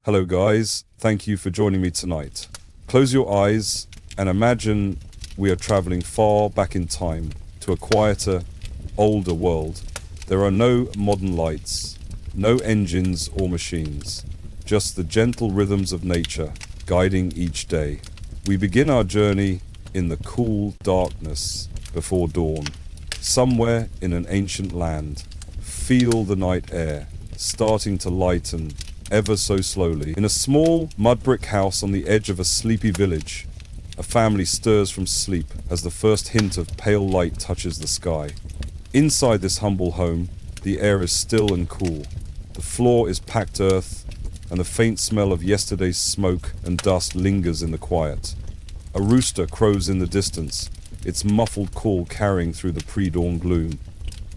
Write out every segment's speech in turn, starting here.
Hello guys, thank you for joining me tonight. Close your eyes and imagine we are traveling far back in time to a quieter, older world. There are no modern lights, no engines or machines, just the gentle rhythms of nature guiding each day. We begin our journey in the cool darkness before dawn, somewhere in an ancient land. Feel the night air starting to lighten ever so slowly. In a small mud brick house on the edge of a sleepy village, a family stirs from sleep as the first hint of pale light touches the sky. Inside this humble home, the air is still and cool. The floor is packed earth, and the faint smell of yesterday's smoke and dust lingers in the quiet. A rooster crows in the distance, its muffled call carrying through the pre-dawn gloom.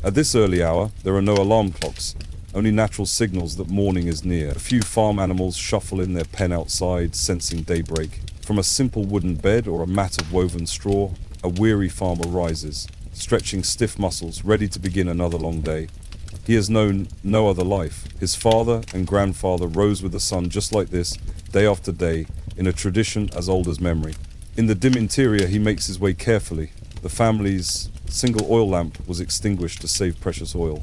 At this early hour, there are no alarm clocks, only natural signals that morning is near. A few farm animals shuffle in their pen outside, sensing daybreak. From a simple wooden bed or a mat of woven straw, a weary farmer rises, stretching stiff muscles, ready to begin another long day. He has known no other life. His father and grandfather rose with the sun just like this, day after day, in a tradition as old as memory. In the dim interior, he makes his way carefully. The family's single oil lamp was extinguished to save precious oil,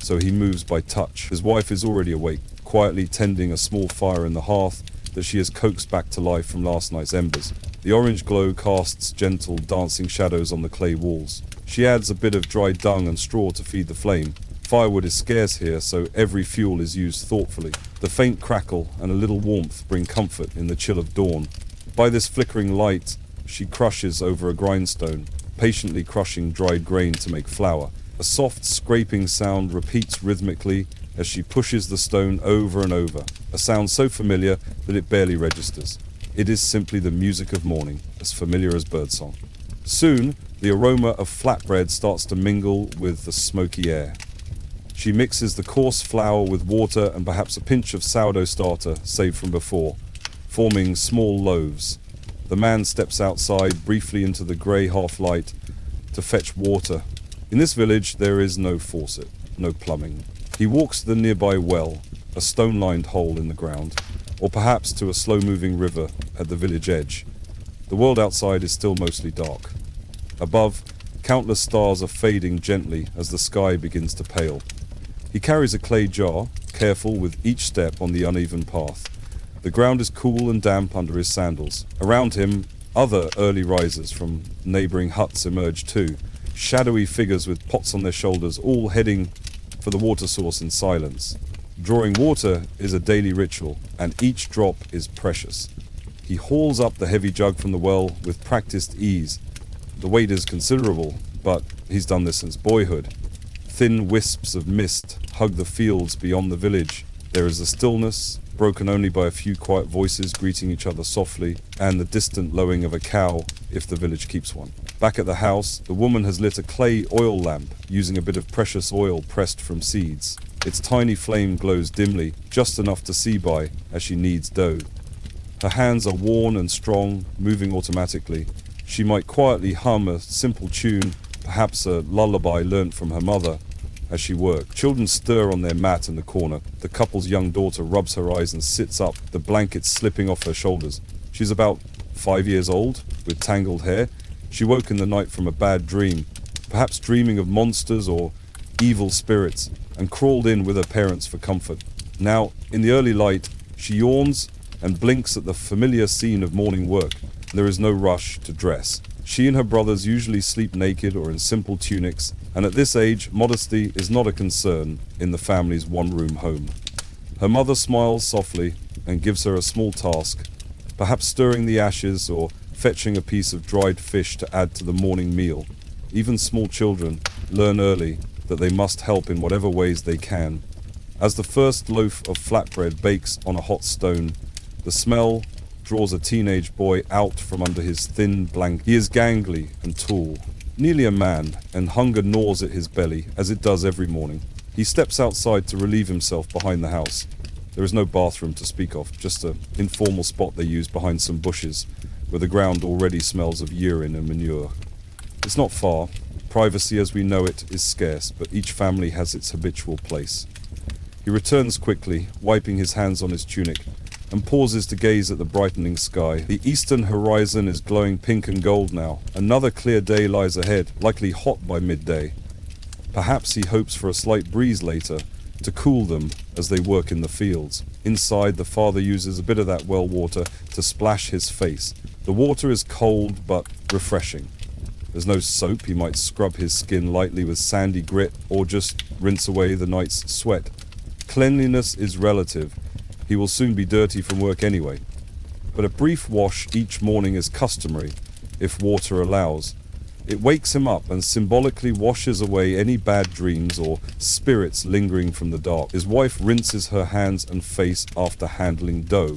so he moves by touch. His wife is already awake, quietly tending a small fire in the hearth that she has coaxed back to life from last night's embers. The orange glow casts gentle, dancing shadows on the clay walls. She adds a bit of dry dung and straw to feed the flame. Firewood is scarce here, so every fuel is used thoughtfully. The faint crackle and a little warmth bring comfort in the chill of dawn. By this flickering light, she crushes over a grindstone, patiently crushing dried grain to make flour. A soft scraping sound repeats rhythmically as she pushes the stone over and over, a sound so familiar that it barely registers. It is simply the music of morning, as familiar as birdsong. Soon, the aroma of flatbread starts to mingle with the smoky air. She mixes the coarse flour with water and perhaps a pinch of sourdough starter saved from before, forming small loaves. The man steps outside briefly into the grey half-light to fetch water. In this village, there is no faucet, no plumbing. He walks to the nearby well, a stone-lined hole in the ground, or perhaps to a slow-moving river at the village edge. The world outside is still mostly dark. Above, countless stars are fading gently as the sky begins to pale. He carries a clay jar, careful with each step on the uneven path. The ground is cool and damp under his sandals. Around him, other early risers from neighboring huts emerge too, shadowy figures with pots on their shoulders, all heading for the water source in silence. Drawing water is a daily ritual, and each drop is precious. He hauls up the heavy jug from the well with practiced ease. The weight is considerable, but he's done this since boyhood. Thin wisps of mist hug the fields beyond the village. There is a stillness, broken only by a few quiet voices greeting each other softly, and the distant lowing of a cow, if the village keeps one. Back at the house, the woman has lit a clay oil lamp using a bit of precious oil pressed from seeds. Its tiny flame glows dimly, just enough to see by as she kneads dough. Her hands are worn and strong, moving automatically. She might quietly hum a simple tune, perhaps a lullaby learnt from her mother, as she worked. Children stir on their mat in the corner. The couple's young daughter rubs her eyes and sits up, the blanket slipping off her shoulders. She's about 5 years old, with tangled hair. She woke in the night from a bad dream, perhaps dreaming of monsters or evil spirits, and crawled in with her parents for comfort. Now, in the early light, she yawns and blinks at the familiar scene of morning work. There is no rush to dress. She and her brothers usually sleep naked or in simple tunics, and at this age, modesty is not a concern in the family's one-room home. Her mother smiles softly and gives her a small task, perhaps stirring the ashes or fetching a piece of dried fish to add to the morning meal. Even small children learn early that they must help in whatever ways they can. As the first loaf of flatbread bakes on a hot stone, the smell draws a teenage boy out from under his thin blanket. He is gangly and tall, nearly a man, and hunger gnaws at his belly, as it does every morning. He steps outside to relieve himself behind the house. There is no bathroom to speak of, just an informal spot they use behind some bushes, where the ground already smells of urine and manure. It's not far. Privacy as we know it is scarce, but each family has its habitual place. He returns quickly, wiping his hands on his tunic, and pauses to gaze at the brightening sky. The eastern horizon is glowing pink and gold now. Another clear day lies ahead, likely hot by midday. Perhaps he hopes for a slight breeze later to cool them as they work in the fields. Inside, the father uses a bit of that well water to splash his face. The water is cold but refreshing. There's no soap. He might scrub his skin lightly with sandy grit or just rinse away the night's sweat. Cleanliness is relative. He will soon be dirty from work anyway. But a brief wash each morning is customary, if water allows. It wakes him up and symbolically washes away any bad dreams or spirits lingering from the dark. His wife rinses her hands and face after handling dough.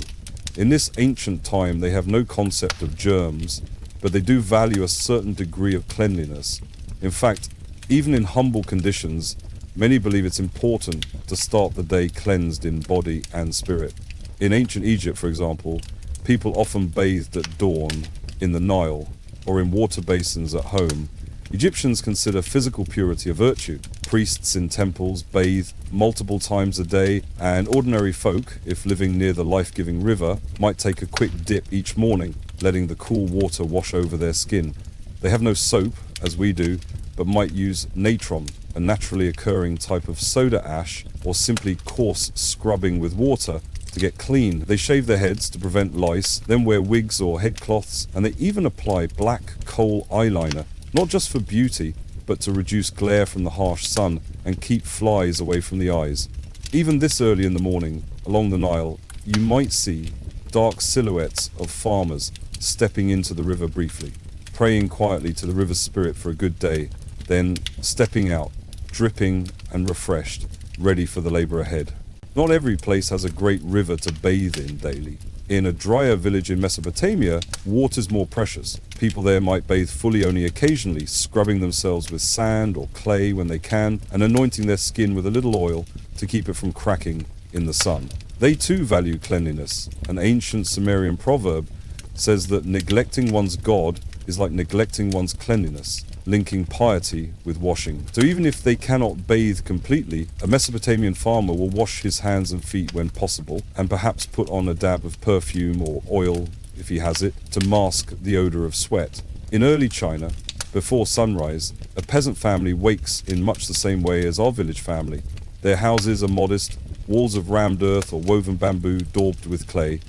In this ancient time, they have no concept of germs, but they do value a certain degree of cleanliness. In fact, even in humble conditions, many believe it's important to start the day cleansed in body and spirit. In ancient Egypt, for example, people often bathed at dawn in the Nile or in water basins at home. Egyptians consider physical purity a virtue. Priests in temples bathe multiple times a day, and ordinary folk, if living near the life-giving river, might take a quick dip each morning, letting the cool water wash over their skin. They have no soap, as we do, but might use natron, a naturally occurring type of soda ash, or simply coarse scrubbing with water to get clean. They shave their heads to prevent lice, then wear wigs or headcloths, and they even apply black coal eyeliner, not just for beauty, but to reduce glare from the harsh sun and keep flies away from the eyes. Even this early in the morning, along the Nile, you might see dark silhouettes of farmers stepping into the river briefly, praying quietly to the river's spirit for a good day, then stepping out, dripping and refreshed, ready for the labor ahead. Not every place has a great river to bathe in daily. In a drier village in Mesopotamia, water's more precious. People there might bathe fully only occasionally, scrubbing themselves with sand or clay when they can, and anointing their skin with a little oil to keep it from cracking in the sun. They too value cleanliness. An ancient Sumerian proverb says that neglecting one's God is like neglecting one's cleanliness, linking piety with washing. So even if they cannot bathe completely, a Mesopotamian farmer will wash his hands and feet when possible, and perhaps put on a dab of perfume or oil, if he has it, to mask the odor of sweat. In early China, before sunrise, a peasant family wakes in much the same way as our village family. Their houses are modest, walls of rammed earth or woven bamboo daubed with clay,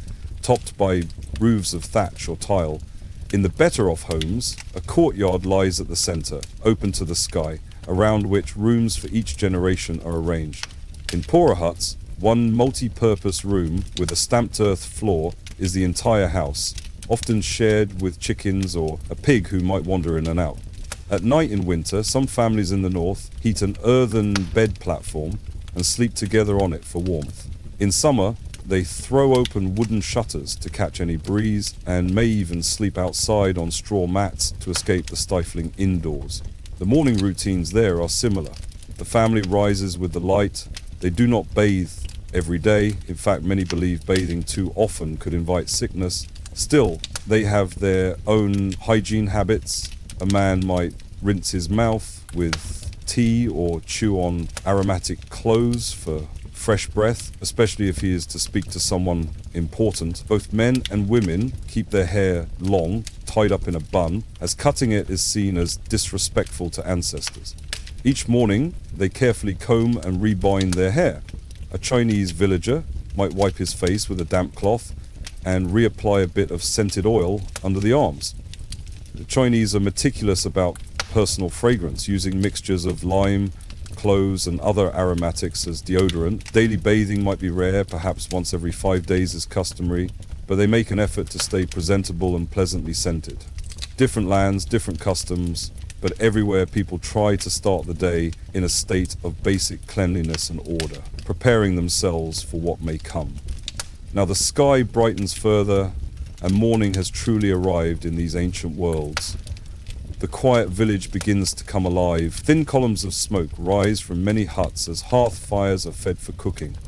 topped by roofs of thatch or tile. In the better-off homes, a courtyard lies at the center, open to the sky, around which rooms for each generation are arranged. In poorer huts, one multi-purpose room with a stamped earth floor is the entire house, often shared with chickens or a pig who might wander in and out. At night in winter, some families in the north heat an earthen bed platform and sleep together on it for warmth. In summer, they throw open wooden shutters to catch any breeze and may even sleep outside on straw mats to escape the stifling indoors. The morning routines there are similar. The family rises with the light. They do not bathe every day. In fact, many believe bathing too often could invite sickness. Still, they have their own hygiene habits. A man might rinse his mouth with tea or chew on aromatic cloves for fresh breath, especially if he is to speak to someone important. Both men and women keep their hair long, tied up in a bun, as cutting it is seen as disrespectful to ancestors. Each morning, they carefully comb and rebind their hair. A Chinese villager might wipe his face with a damp cloth and reapply a bit of scented oil under the arms. The Chinese are meticulous about personal fragrance, using mixtures of lime, cloves and other aromatics as deodorant. Daily bathing might be rare, perhaps once every 5 days is customary, but they make an effort to stay presentable and pleasantly scented. Different lands, different customs, but everywhere people try to start the day in a state of basic cleanliness and order, preparing themselves for what may come. Now the sky brightens further, and morning has truly arrived in these ancient worlds. The quiet village begins to come alive. Thin columns of smoke rise from many huts as hearth fires are fed for cooking.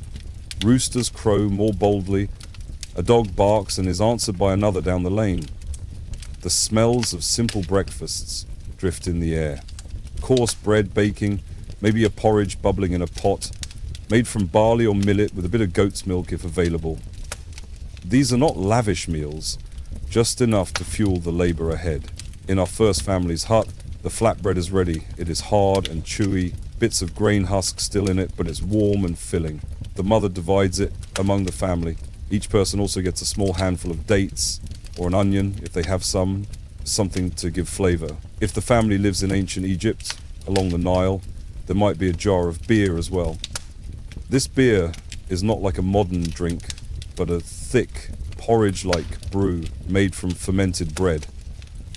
Roosters crow more boldly. A dog barks and is answered by another down the lane. The smells of simple breakfasts drift in the air. Coarse bread baking, maybe a porridge bubbling in a pot, made from barley or millet with a bit of goat's milk if available. These are not lavish meals, just enough to fuel the labor ahead. In our first family's hut, the flatbread is ready. It is hard and chewy, bits of grain husk still in it, but it's warm and filling. The mother divides it among the family. Each person also gets a small handful of dates, or an onion if they have some, something to give flavor. If the family lives in ancient Egypt, along the Nile, there might be a jar of beer as well. This beer is not like a modern drink, but a thick, porridge-like brew made from fermented bread,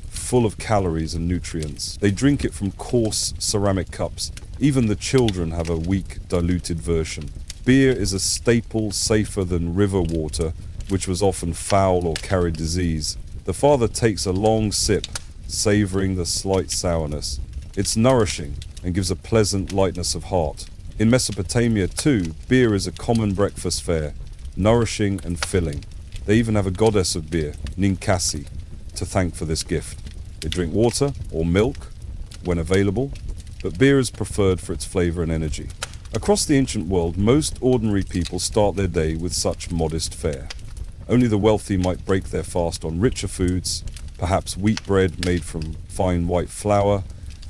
full of calories and nutrients. They drink it from coarse ceramic cups. Even the children have a weak, diluted version. Beer is a staple safer than river water, which was often foul or carried disease. The father takes a long sip, savoring the slight sourness. It's nourishing and gives a pleasant lightness of heart. In Mesopotamia too, beer is a common breakfast fare, nourishing and filling. They even have a goddess of beer, Ninkasi, to thank for this gift. They drink water or milk when available, but beer is preferred for its flavor and energy. Across the ancient world, most ordinary people start their day with such modest fare. Only the wealthy might break their fast on richer foods, perhaps wheat bread made from fine white flour,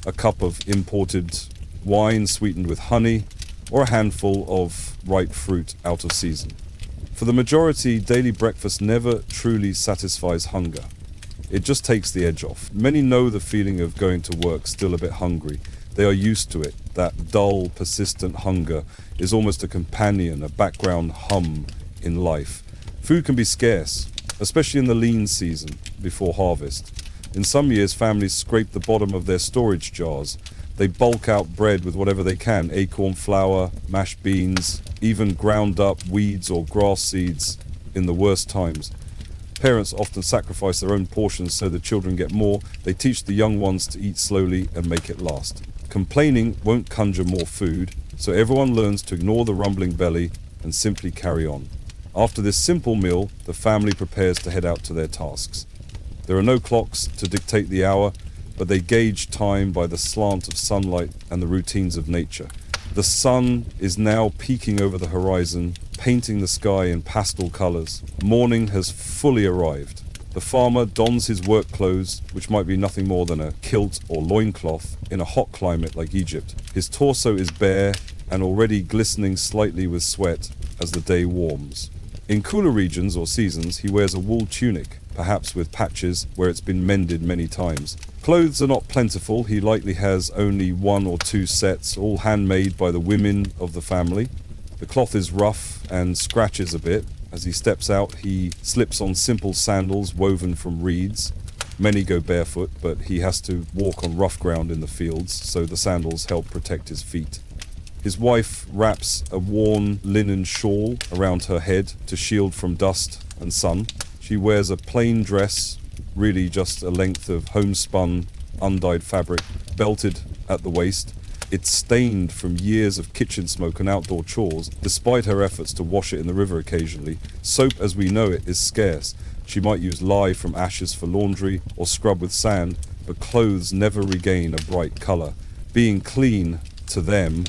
a cup of imported wine sweetened with honey, or a handful of ripe fruit out of season. For the majority, daily breakfast never truly satisfies hunger. It just takes the edge off. Many know the feeling of going to work still a bit hungry. They are used to it. That dull, persistent hunger is almost a companion, a background hum in life. Food can be scarce, especially in the lean season before harvest. In some years, families scrape the bottom of their storage jars. They bulk out bread with whatever they can, acorn flour, mashed beans, even ground up weeds or grass seeds in the worst times. Parents often sacrifice their own portions so the children get more. They teach the young ones to eat slowly and make it last. Complaining won't conjure more food, so everyone learns to ignore the rumbling belly and simply carry on. After this simple meal, the family prepares to head out to their tasks. There are no clocks to dictate the hour, but they gauge time by the slant of sunlight and the routines of nature. The sun is now peeking over the horizon, painting the sky in pastel colors. Morning has fully arrived. The farmer dons his work clothes, which might be nothing more than a kilt or loincloth, in a hot climate like Egypt. His torso is bare and already glistening slightly with sweat as the day warms. In cooler regions or seasons, he wears a wool tunic, perhaps with patches where it's been mended many times. Clothes are not plentiful. He likely has only 1 or 2 sets, all handmade by the women of the family. The cloth is rough and scratches a bit. As he steps out, he slips on simple sandals woven from reeds. Many go barefoot, but he has to walk on rough ground in the fields, so the sandals help protect his feet. His wife wraps a worn linen shawl around her head to shield from dust and sun. She wears a plain dress, really just a length of homespun, undyed fabric, belted at the waist. It's stained from years of kitchen smoke and outdoor chores. Despite her efforts to wash it in the river occasionally, soap as we know it is scarce. She might use lye from ashes for laundry or scrub with sand, but clothes never regain a bright color. Being clean, to them,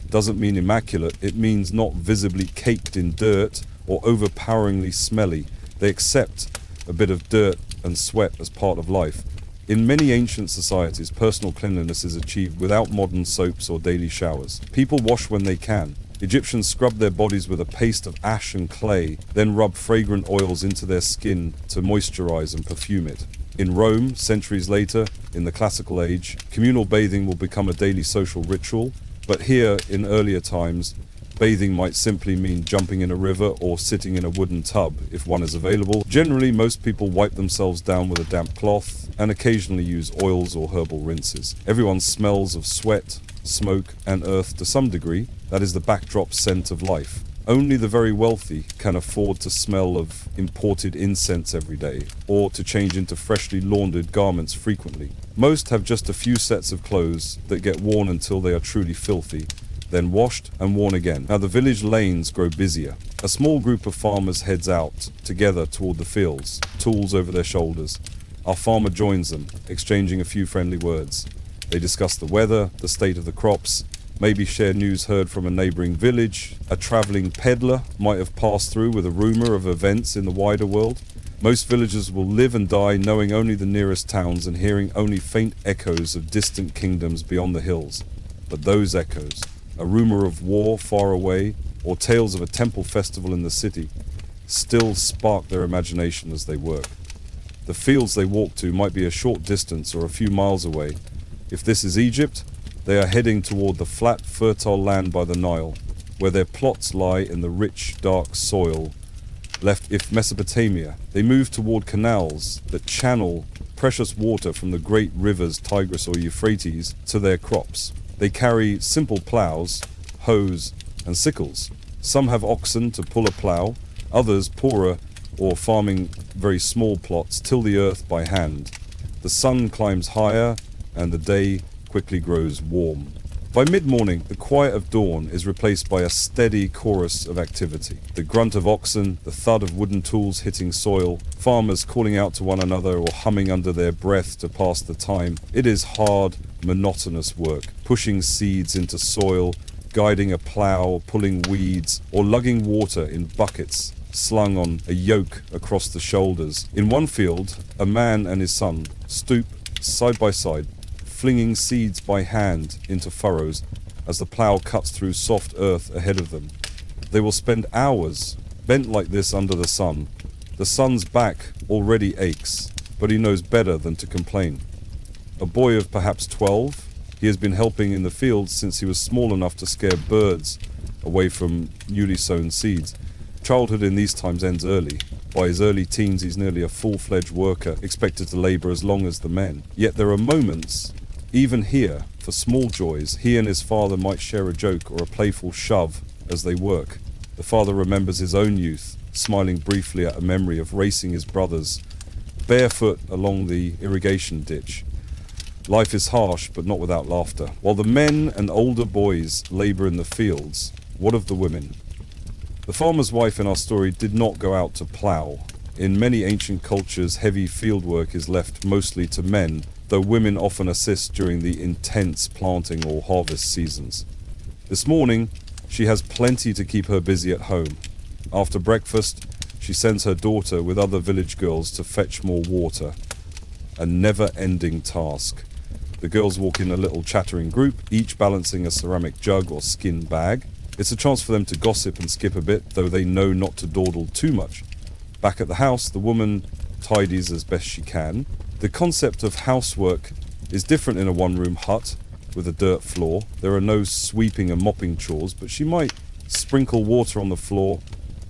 doesn't mean immaculate. It means not visibly caked in dirt or overpoweringly smelly. They accept a bit of dirt and sweat as part of life. In many ancient societies, personal cleanliness is achieved without modern soaps or daily showers. People wash when they can. Egyptians scrubbed their bodies with a paste of ash and clay, then rubbed fragrant oils into their skin to moisturize and perfume it. In Rome, centuries later, in the classical age, communal bathing will become a daily social ritual, but here, in earlier times, bathing might simply mean jumping in a river or sitting in a wooden tub if one is available. Generally, most people wipe themselves down with a damp cloth and occasionally use oils or herbal rinses. Everyone smells of sweat, smoke, and earth to some degree. That is the backdrop scent of life. Only the very wealthy can afford to smell of imported incense every day or to change into freshly laundered garments frequently. Most have just a few sets of clothes that get worn until they are truly filthy, then washed and worn again. Now the village lanes grow busier. A small group of farmers heads out together toward the fields, tools over their shoulders. Our farmer joins them, exchanging a few friendly words. They discuss the weather, the state of the crops, maybe share news heard from a neighboring village. A traveling peddler might have passed through with a rumor of events in the wider world. Most villagers will live and die knowing only the nearest towns and hearing only faint echoes of distant kingdoms beyond the hills. But those echoes, a rumor of war far away, or tales of a temple festival in the city, still spark their imagination as they work. The fields they walk to might be a short distance or a few miles away. If this is Egypt, they are heading toward the flat, fertile land by the Nile, where their plots lie in the rich, dark soil left. If Mesopotamia, they move toward canals that channel precious water from the great rivers Tigris or Euphrates to their crops. They carry simple plows, hoes, and sickles. Some have oxen to pull a plow, others, poorer or farming very small plots, till the earth by hand. The sun climbs higher and the day quickly grows warm. By mid-morning, the quiet of dawn is replaced by a steady chorus of activity. The grunt of oxen, the thud of wooden tools hitting soil, farmers calling out to one another or humming under their breath to pass the time. It is hard, monotonous work, pushing seeds into soil, guiding a plow, pulling weeds, or lugging water in buckets slung on a yoke across the shoulders. In one field, a man and his son stoop side by side, flinging seeds by hand into furrows as the plow cuts through soft earth ahead of them. They will spend hours bent like this under the sun. The son's back already aches, but he knows better than to complain. A boy of perhaps 12, he has been helping in the fields since he was small enough to scare birds away from newly sown seeds. Childhood in these times ends early. By his early teens, he's nearly a full-fledged worker, expected to labor as long as the men. Yet there are moments, even here, for small joys, he and his father might share a joke or a playful shove as they work. The father remembers his own youth, smiling briefly at a memory of racing his brothers barefoot along the irrigation ditch. Life is harsh, but not without laughter. While the men and older boys labor in the fields, what of the women? The farmer's wife in our story did not go out to plow. In many ancient cultures, heavy field work is left mostly to men, though women often assist during the intense planting or harvest seasons. This morning, she has plenty to keep her busy at home. After breakfast, she sends her daughter with other village girls to fetch more water. A never-ending task. The girls walk in a little chattering group, each balancing a ceramic jug or skin bag. It's a chance for them to gossip and skip a bit, though they know not to dawdle too much. Back at the house, the woman tidies as best she can. The concept of housework is different in a one-room hut with a dirt floor. There are no sweeping and mopping chores, but she might sprinkle water on the floor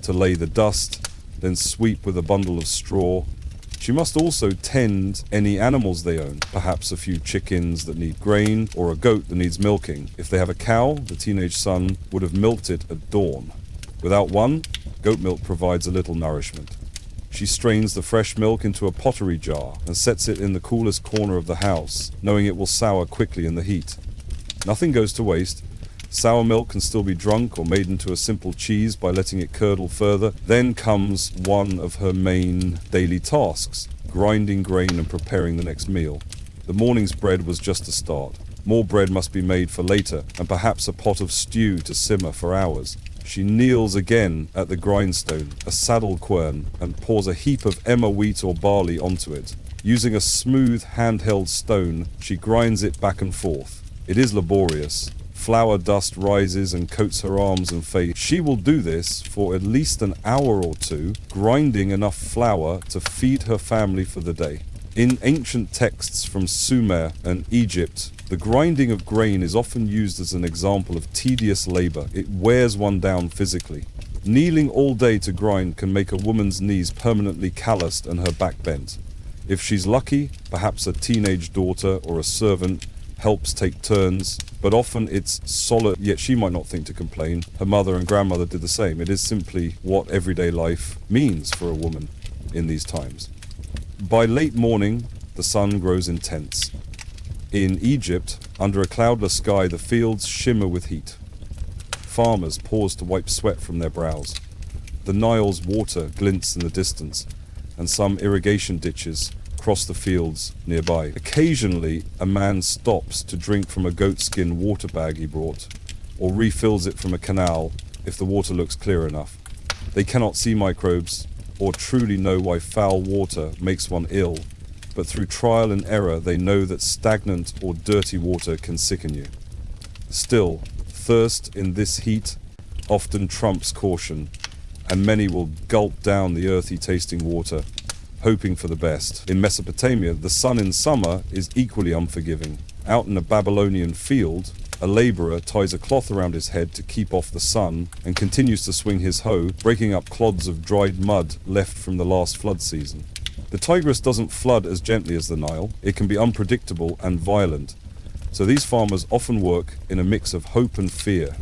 to lay the dust, then sweep with a bundle of straw. She must also tend any animals they own, perhaps a few chickens that need grain or a goat that needs milking. If they have a cow, the teenage son would have milked it at dawn. Without one, goat milk provides a little nourishment. She strains the fresh milk into a pottery jar and sets it in the coolest corner of the house, knowing it will sour quickly in the heat. Nothing goes to waste. Sour milk can still be drunk or made into a simple cheese by letting it curdle further. Then comes one of her main daily tasks, grinding grain and preparing the next meal. The morning's bread was just a start. More bread must be made for later, and perhaps a pot of stew to simmer for hours. She kneels again at the grindstone, a saddle quern, and pours a heap of emmer wheat or barley onto it. Using a smooth handheld stone, she grinds it back and forth. It is laborious. Flour dust rises and coats her arms and face. She will do this for at least an hour or two, grinding enough flour to feed her family for the day. In ancient texts from Sumer and Egypt, the grinding of grain is often used as an example of tedious labor. It wears one down physically. Kneeling all day to grind can make a woman's knees permanently calloused and her back bent. If she's lucky, perhaps a teenage daughter or a servant helps take turns, but often it's solid, yet she might not think to complain. Her mother and grandmother did the same. It is simply what everyday life means for a woman in these times. By late morning, the sun grows intense. In Egypt, under a cloudless sky, the fields shimmer with heat. Farmers pause to wipe sweat from their brows. The Nile's water glints in the distance, and some irrigation ditches across the fields nearby. Occasionally, a man stops to drink from a goatskin water bag he brought, or refills it from a canal if the water looks clear enough. They cannot see microbes or truly know why foul water makes one ill, but through trial and error they know that stagnant or dirty water can sicken you. Still, thirst in this heat often trumps caution, and many will gulp down the earthy tasting water, hoping for the best. In Mesopotamia, the sun in summer is equally unforgiving. Out in a Babylonian field, a laborer ties a cloth around his head to keep off the sun and continues to swing his hoe, breaking up clods of dried mud left from the last flood season. The Tigris doesn't flood as gently as the Nile. It can be unpredictable and violent. So these farmers often work in a mix of hope and fear.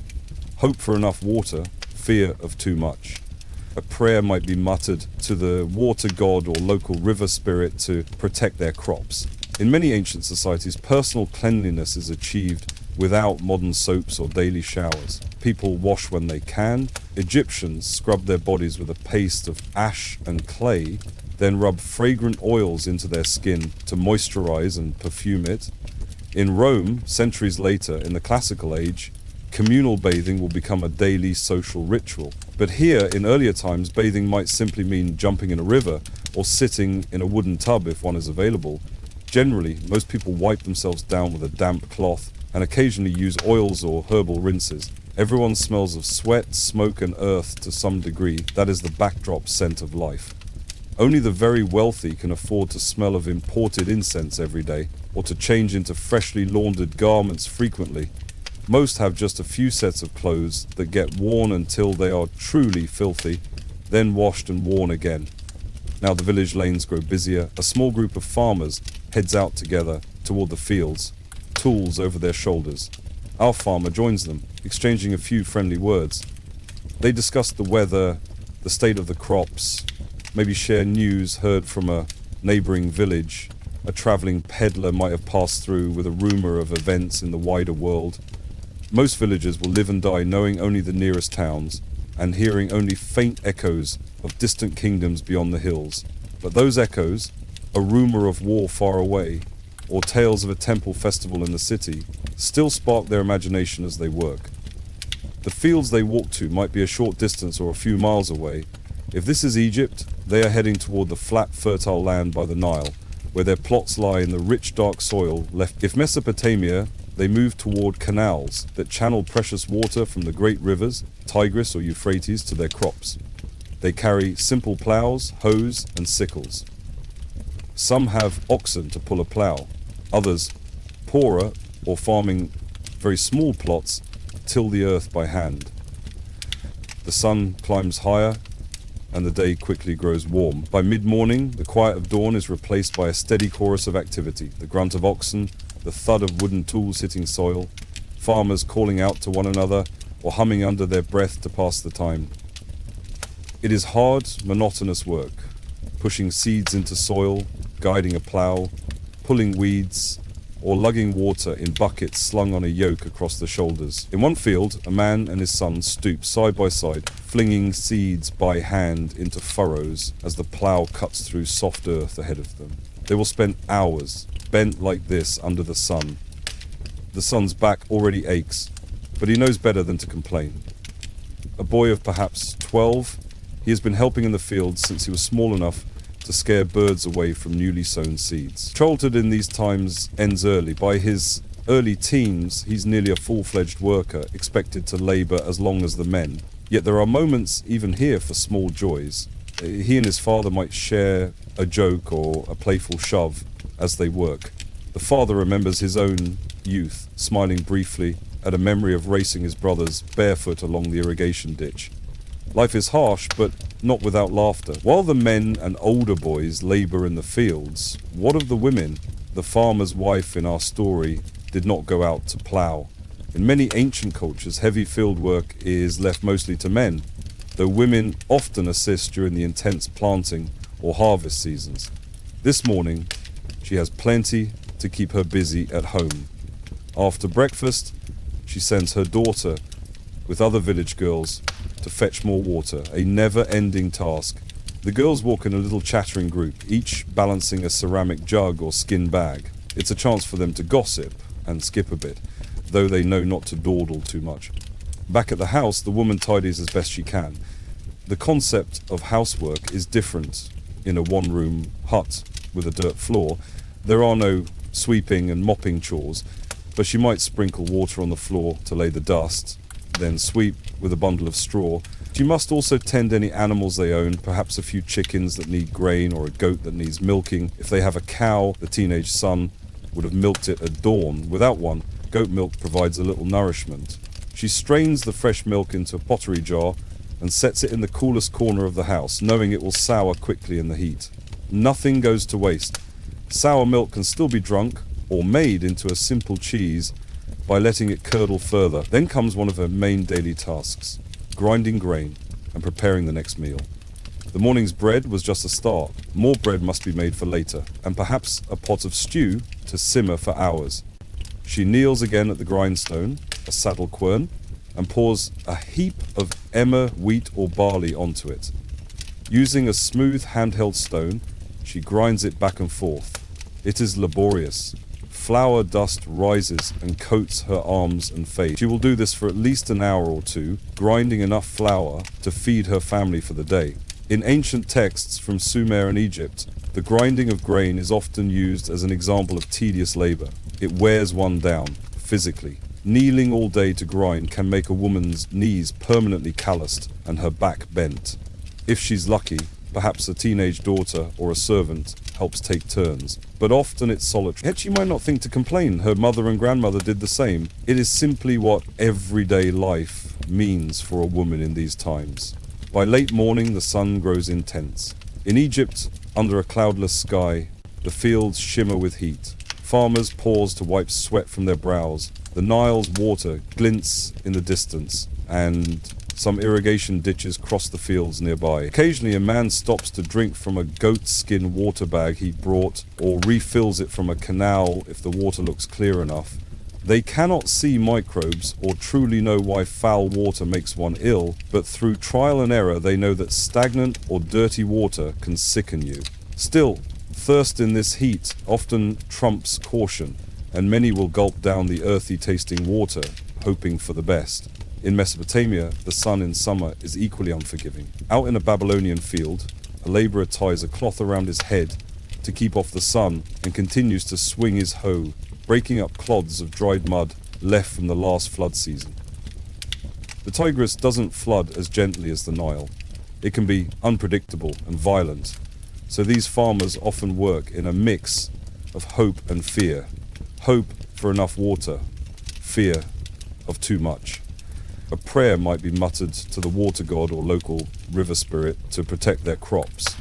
Hope for enough water, fear of too much. A prayer might be muttered to the water god or local river spirit to protect their crops. In many ancient societies, personal cleanliness is achieved without modern soaps or daily showers. People wash when they can. Egyptians scrub their bodies with a paste of ash and clay, then rub fragrant oils into their skin to moisturize and perfume it. In Rome, centuries later, in the classical age, communal bathing will become a daily social ritual. But here, in earlier times, bathing might simply mean jumping in a river or sitting in a wooden tub if one is available. Generally, most people wipe themselves down with a damp cloth and occasionally use oils or herbal rinses. Everyone smells of sweat, smoke and earth to some degree. That is the backdrop scent of life. Only the very wealthy can afford to smell of imported incense every day or to change into freshly laundered garments frequently. Most have just a few sets of clothes that get worn until they are truly filthy, then washed and worn again. Now the village lanes grow busier. A small group of farmers heads out together toward the fields, tools over their shoulders. Our farmer joins them, exchanging a few friendly words. They discuss the weather, the state of the crops, maybe share news heard from a neighboring village. A traveling peddler might have passed through with a rumor of events in the wider world. Most villagers will live and die knowing only the nearest towns and hearing only faint echoes of distant kingdoms beyond the hills. But those echoes, a rumor of war far away, or tales of a temple festival in the city, still spark their imagination as they work. The fields they walk to might be a short distance or a few miles away. If this is Egypt, they are heading toward the flat, fertile land by the Nile, where their plots lie in the rich, dark soil left. If Mesopotamia, they move toward canals that channel precious water from the great rivers, Tigris or Euphrates, to their crops. They carry simple plows, hoes, and sickles. Some have oxen to pull a plow. Others, poorer or farming very small plots, till the earth by hand. The sun climbs higher, and the day quickly grows warm. By mid-morning, the quiet of dawn is replaced by a steady chorus of activity, the grunt of oxen, the thud of wooden tools hitting soil, farmers calling out to one another or humming under their breath to pass the time. It is hard, monotonous work, pushing seeds into soil, guiding a plow, pulling weeds, or lugging water in buckets slung on a yoke across the shoulders. In one field, a man and his son stoop side by side, flinging seeds by hand into furrows as the plow cuts through soft earth ahead of them. They will spend hours bent like this under the sun. The son's back already aches, but he knows better than to complain. A boy of perhaps 12, he has been helping in the fields since he was small enough to scare birds away from newly sown seeds. Childhood in these times ends early. By his early teens, he's nearly a full-fledged worker, expected to labor as long as the men. Yet there are moments even here for small joys. He and his father might share a joke or a playful shove as they work. The father remembers his own youth, smiling briefly at a memory of racing his brothers barefoot along the irrigation ditch. Life is harsh, but not without laughter. While the men and older boys labor in the fields, what of the women? The farmer's wife in our story did not go out to plow. In many ancient cultures, heavy field work is left mostly to men, though women often assist during the intense planting or harvest seasons. This morning, she has plenty to keep her busy at home. After breakfast, she sends her daughter with other village girls to fetch more water, a never-ending task The girls walk in a little chattering group, each balancing a ceramic jug or skin bag. It's a chance for them to gossip and skip a bit, though they know not to dawdle too much. Back at the house, the woman tidies as best she can. The concept of housework is different in a one-room hut with a dirt floor. There are no sweeping and mopping chores, but she might sprinkle water on the floor to lay the dust, then sweep with a bundle of straw. She must also tend any animals they own, perhaps a few chickens that need grain or a goat that needs milking. If they have a cow, the teenage son would have milked it at dawn. Without one, goat milk provides a little nourishment. She strains the fresh milk into a pottery jar and sets it in the coolest corner of the house, knowing it will sour quickly in the heat. Nothing goes to waste. Sour milk can still be drunk or made into a simple cheese by letting it curdle further. Then comes one of her main daily tasks, grinding grain and preparing the next meal. The morning's bread was just a start. More bread must be made for later, and perhaps a pot of stew to simmer for hours. She kneels again at the grindstone, a saddle quern, and pours a heap of emmer, wheat or barley onto it. Using a smooth handheld stone, she grinds it back and forth. It is laborious. Flour dust rises and coats her arms and face. She will do this for at least an hour or two, grinding enough flour to feed her family for the day. In ancient texts from Sumer and Egypt, the grinding of grain is often used as an example of tedious labor. It wears one down, physically. Kneeling all day to grind can make a woman's knees permanently calloused and her back bent. If she's lucky, perhaps a teenage daughter or a servant helps take turns, but often it's solitary. Yet she might not think to complain. Her mother and grandmother did the same. It is simply what everyday life means for a woman in these times. By late morning, the sun grows intense. In Egypt, under a cloudless sky, the fields shimmer with heat. Farmers pause to wipe sweat from their brows. The Nile's water glints in the distance, and some irrigation ditches cross the fields nearby. Occasionally, a man stops to drink from a goatskin water bag he brought, or refills it from a canal if the water looks clear enough. They cannot see microbes or truly know why foul water makes one ill, but through trial and error they know that stagnant or dirty water can sicken you. Still, thirst in this heat often trumps caution, and many will gulp down the earthy tasting water, hoping for the best. In Mesopotamia, the sun in summer is equally unforgiving. Out in a Babylonian field, a laborer ties a cloth around his head to keep off the sun and continues to swing his hoe, breaking up clods of dried mud left from the last flood season. The Tigris doesn't flood as gently as the Nile. It can be unpredictable and violent, so these farmers often work in a mix of hope and fear. Hope for enough water, fear of too much. A prayer might be muttered to the water god or local river spirit to protect their crops.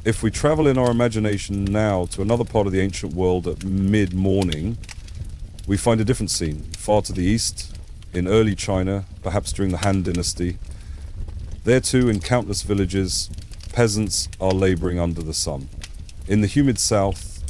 If we travel in our imagination now to another part of the ancient world at mid-morning, we find a different scene. Far to the east, in early China, perhaps during the Han Dynasty, there too, in countless villages, peasants are laboring under the sun. In the humid south,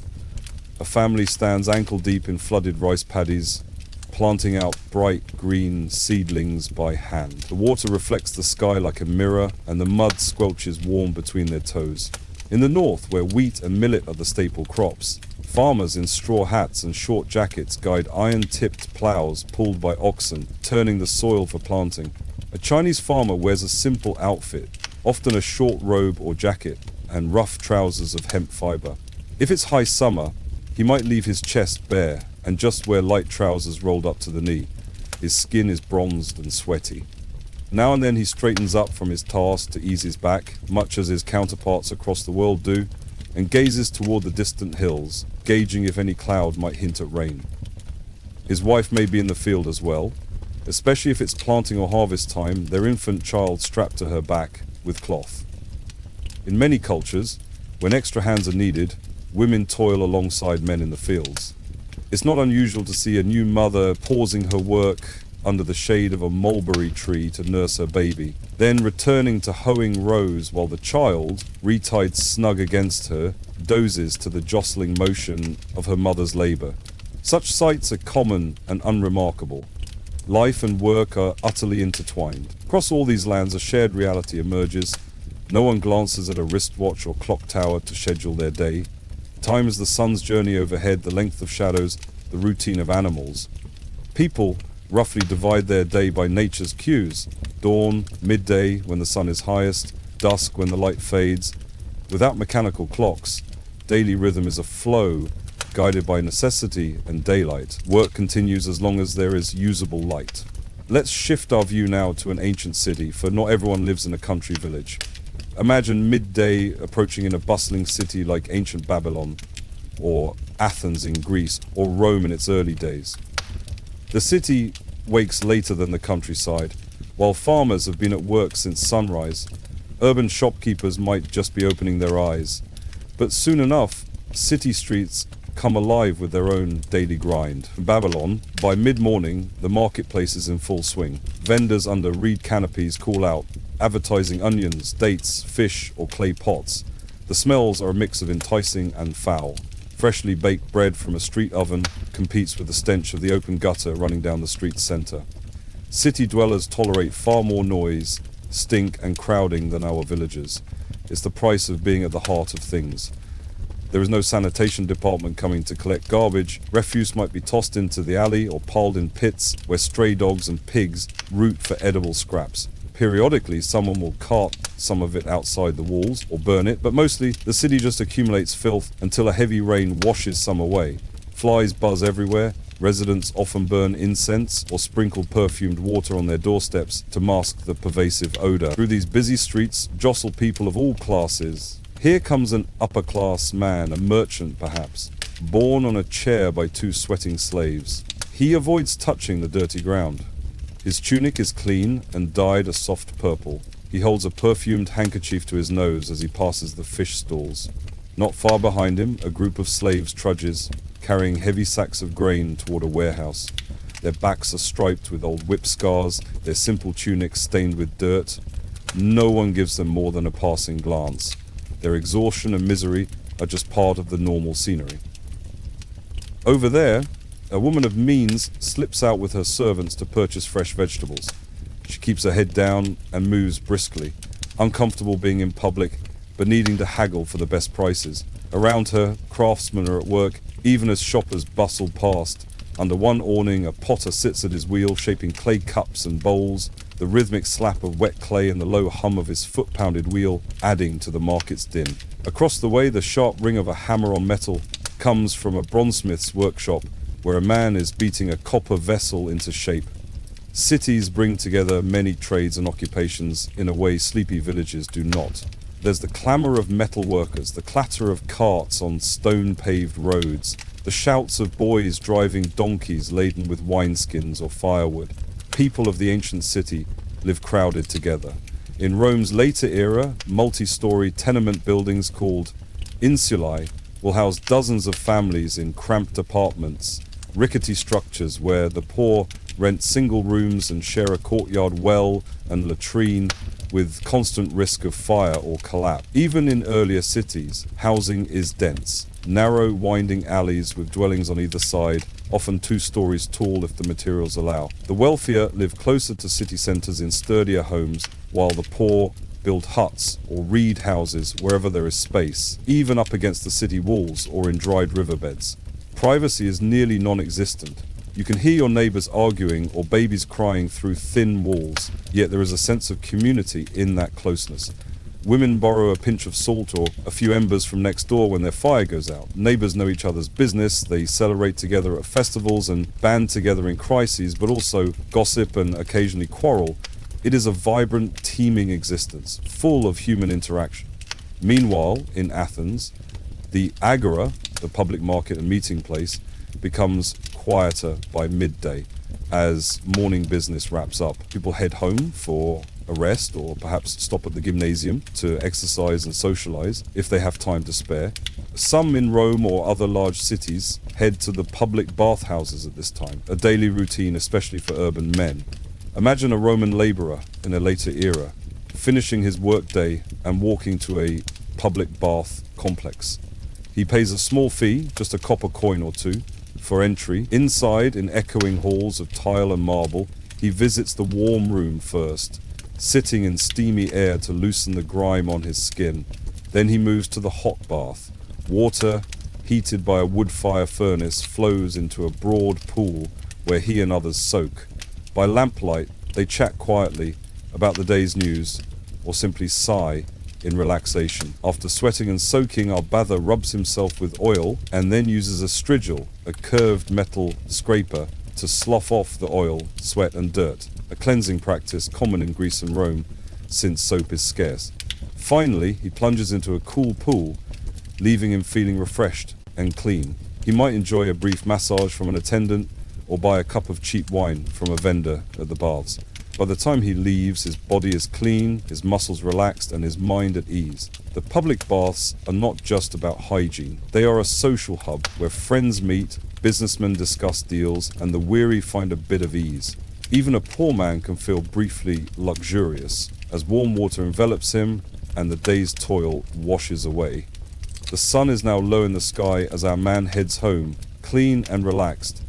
a family stands ankle-deep in flooded rice paddies, planting out bright green seedlings by hand. The water reflects the sky like a mirror, and the mud squelches warm between their toes. In the north, where wheat and millet are the staple crops, farmers in straw hats and short jackets guide iron-tipped plows pulled by oxen, turning the soil for planting. A Chinese farmer wears a simple outfit, often a short robe or jacket, and rough trousers of hemp fiber. If it's high summer, he might leave his chest bare and just wear light trousers rolled up to the knee. His skin is bronzed and sweaty. Now and then he straightens up from his task to ease his back, much as his counterparts across the world do, and gazes toward the distant hills, gauging if any cloud might hint at rain. His wife may be in the field as well, especially if it's planting or harvest time, their infant child strapped to her back with cloth. In many cultures, when extra hands are needed, women toil alongside men in the fields. It's not unusual to see a new mother pausing her work under the shade of a mulberry tree to nurse her baby, then returning to hoeing rows while the child, retied snug against her, dozes to the jostling motion of her mother's labor. Such sights are common and unremarkable. Life and work are utterly intertwined. Across all these lands, a shared reality emerges. No one glances at a wristwatch or clock tower to schedule their day. Time is the sun's journey overhead, the length of shadows, the routine of animals. People roughly divide their day by nature's cues: dawn, midday when the sun is highest, dusk when the light fades. Without mechanical clocks, daily rhythm is a flow guided by necessity and daylight. Work continues as long as there is usable light. Let's shift our view now to an ancient city, for not everyone lives in a country village. Imagine midday approaching in a bustling city like ancient Babylon, or Athens in Greece, or Rome in its early days. The city wakes later than the countryside. While farmers have been at work since sunrise, urban shopkeepers might just be opening their eyes. But soon enough, city streets come alive with their own daily grind. In Babylon, by mid-morning, the marketplace is in full swing. Vendors under reed canopies call out, advertising onions, dates, fish, or clay pots. The smells are a mix of enticing and foul. Freshly baked bread from a street oven competes with the stench of the open gutter running down the street's center. City dwellers tolerate far more noise, stink, and crowding than our villagers. It's the price of being at the heart of things. There is no sanitation department coming to collect garbage. Refuse might be tossed into the alley or piled in pits where stray dogs and pigs root for edible scraps. Periodically, someone will cart some of it outside the walls or burn it, but mostly the city just accumulates filth until a heavy rain washes some away. Flies buzz everywhere. Residents often burn incense or sprinkle perfumed water on their doorsteps to mask the pervasive odor. Through these busy streets jostle people of all classes. Here comes an upper-class man, a merchant perhaps, borne on a chair by two sweating slaves. He avoids touching the dirty ground. His tunic is clean and dyed a soft purple. He holds a perfumed handkerchief to his nose as he passes the fish stalls. Not far behind him, a group of slaves trudges, carrying heavy sacks of grain toward a warehouse. Their backs are striped with old whip scars, their simple tunics stained with dirt. No one gives them more than a passing glance. Their exhaustion and misery are just part of the normal scenery. Over there, a woman of means slips out with her servants to purchase fresh vegetables. She keeps her head down and moves briskly, uncomfortable being in public, but needing to haggle for the best prices. Around her, craftsmen are at work, even as shoppers bustle past. Under one awning, a potter sits at his wheel, shaping clay cups and bowls, the rhythmic slap of wet clay and the low hum of his foot-pounded wheel adding to the market's din. Across the way, the sharp ring of a hammer on metal comes from a bronzesmith's workshop, where a man is beating a copper vessel into shape. Cities bring together many trades and occupations in a way sleepy villages do not. There's the clamour of metal workers, the clatter of carts on stone-paved roads, the shouts of boys driving donkeys laden with wineskins or firewood. People of the ancient city live crowded together. In Rome's later era, multi-story tenement buildings called insulae will house dozens of families in cramped apartments, rickety structures where the poor rent single rooms and share a courtyard well and latrine with constant risk of fire or collapse. Even in earlier cities, housing is dense. Narrow, winding alleys with dwellings on either side, often 2 stories tall if the materials allow. The wealthier live closer to city centres in sturdier homes, while the poor build huts or reed houses wherever there is space, even up against the city walls or in dried riverbeds. Privacy is nearly non-existent. You can hear your neighbours arguing or babies crying through thin walls, yet there is a sense of community in that closeness. Women borrow a pinch of salt or a few embers from next door when their fire goes out. Neighbours know each other's business, they celebrate together at festivals and band together in crises, but also gossip and occasionally quarrel. It is a vibrant, teeming existence, full of human interaction. Meanwhile, in Athens, the agora, the public market and meeting place, becomes quieter by midday as morning business wraps up. People head home for a rest or perhaps stop at the gymnasium to exercise and socialize if they have time to spare. Some in Rome or other large cities head to the public bathhouses at this time, a daily routine especially for urban men. Imagine a Roman laborer in a later era finishing his workday and walking to a public bath complex. He pays a small fee, just a copper coin or two, for entry. Inside, in echoing halls of tile and marble, he visits the warm room first, sitting in steamy air to loosen the grime on his skin. Then he moves to the hot bath. Water, heated by a wood fire furnace, flows into a broad pool where he and others soak. By lamplight, they chat quietly about the day's news or simply sigh in relaxation. After sweating and soaking, our bather rubs himself with oil and then uses a strigil, a curved metal scraper, to slough off the oil, sweat and dirt, a cleansing practice common in Greece and Rome since soap is scarce. Finally, he plunges into a cool pool, leaving him feeling refreshed and clean. He might enjoy a brief massage from an attendant or buy a cup of cheap wine from a vendor at the baths. By the time he leaves, his body is clean, his muscles relaxed, and his mind at ease. The public baths are not just about hygiene. They are a social hub where friends meet, businessmen discuss deals, and the weary find a bit of ease. Even a poor man can feel briefly luxurious as warm water envelops him and the day's toil washes away. The sun is now low in the sky as our man heads home, clean and relaxed,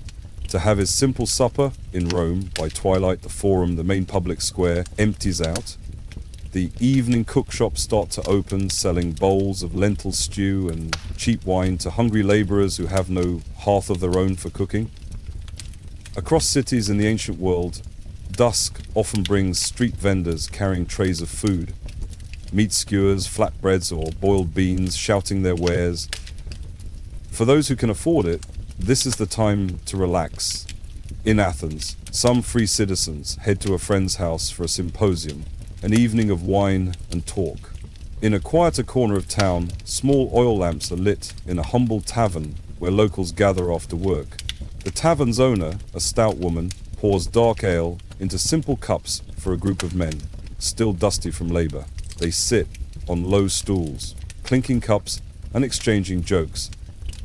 to have his simple supper. In Rome. By twilight, the forum, the main public square, empties out. The evening cookshops start to open, selling bowls of lentil stew and cheap wine to hungry laborers who have no hearth of their own for cooking. Across cities in the ancient world, dusk often brings street vendors carrying trays of food, meat skewers, flatbreads, or boiled beans, shouting their wares. For those who can afford it, this is the time to relax. In Athens, some free citizens head to a friend's house for a symposium, an evening of wine and talk. In a quieter corner of town, small oil lamps are lit in a humble tavern where locals gather after work. The tavern's owner, a stout woman, pours dark ale into simple cups for a group of men, still dusty from labor. They sit on low stools, clinking cups and exchanging jokes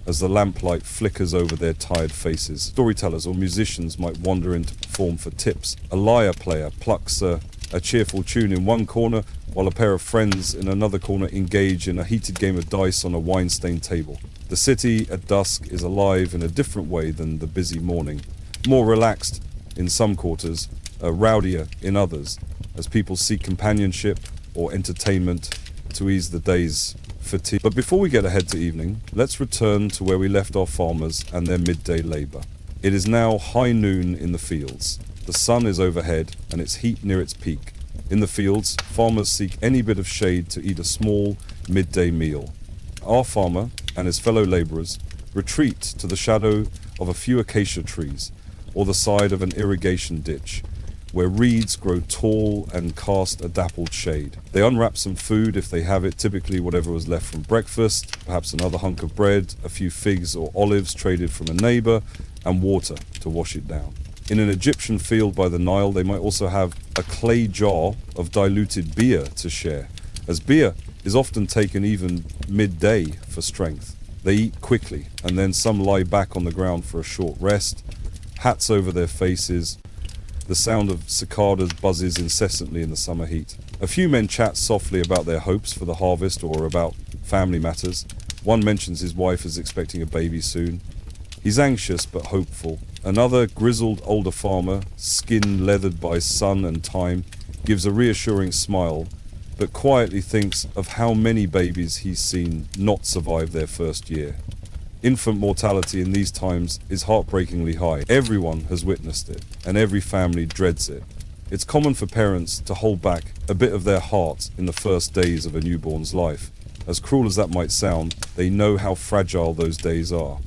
as the lamplight flickers over their tired faces. Storytellers or musicians might wander in to perform for tips. A lyre player plucks a cheerful tune in one corner, while a pair of friends in another corner engage in a heated game of dice on a wine-stained table. The city at dusk is alive in a different way than the busy morning. More relaxed in some quarters, rowdier in others, as people seek companionship or entertainment to ease the day's fatigue. But before we get ahead to evening, let's return to where we left our farmers and their midday labor. It is now high noon in the fields. The sun is overhead and its heat near its peak. In the fields, farmers seek any bit of shade to eat a small midday meal. Our farmer and his fellow laborers retreat to the shadow of a few acacia trees or the side of an irrigation ditch, where reeds grow tall and cast a dappled shade. They unwrap some food if they have it, typically whatever was left from breakfast, perhaps another hunk of bread, a few figs or olives traded from a neighbor, and water to wash it down. In an Egyptian field by the Nile, they might also have a clay jar of diluted beer to share, as beer is often taken even midday for strength. They eat quickly, and then some lie back on the ground for a short rest, hats over their faces. The sound of cicadas buzzes incessantly in the summer heat. A few men chat softly about their hopes for the harvest or about family matters. One mentions his wife is expecting a baby soon. He's anxious but hopeful. Another grizzled older farmer, skin leathered by sun and time, gives a reassuring smile, but quietly thinks of how many babies he's seen not survive their first year. Infant mortality in these times is heartbreakingly high. Everyone has witnessed it, and every family dreads it. It's common for parents to hold back a bit of their heart in the first days of a newborn's life. As cruel as that might sound, they know how fragile those days are.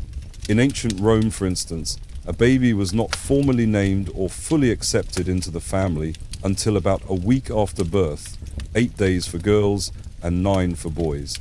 In ancient Rome, for instance, a baby was not formally named or fully accepted into the family until about a week after birth, 8 days for girls and 9 for boys.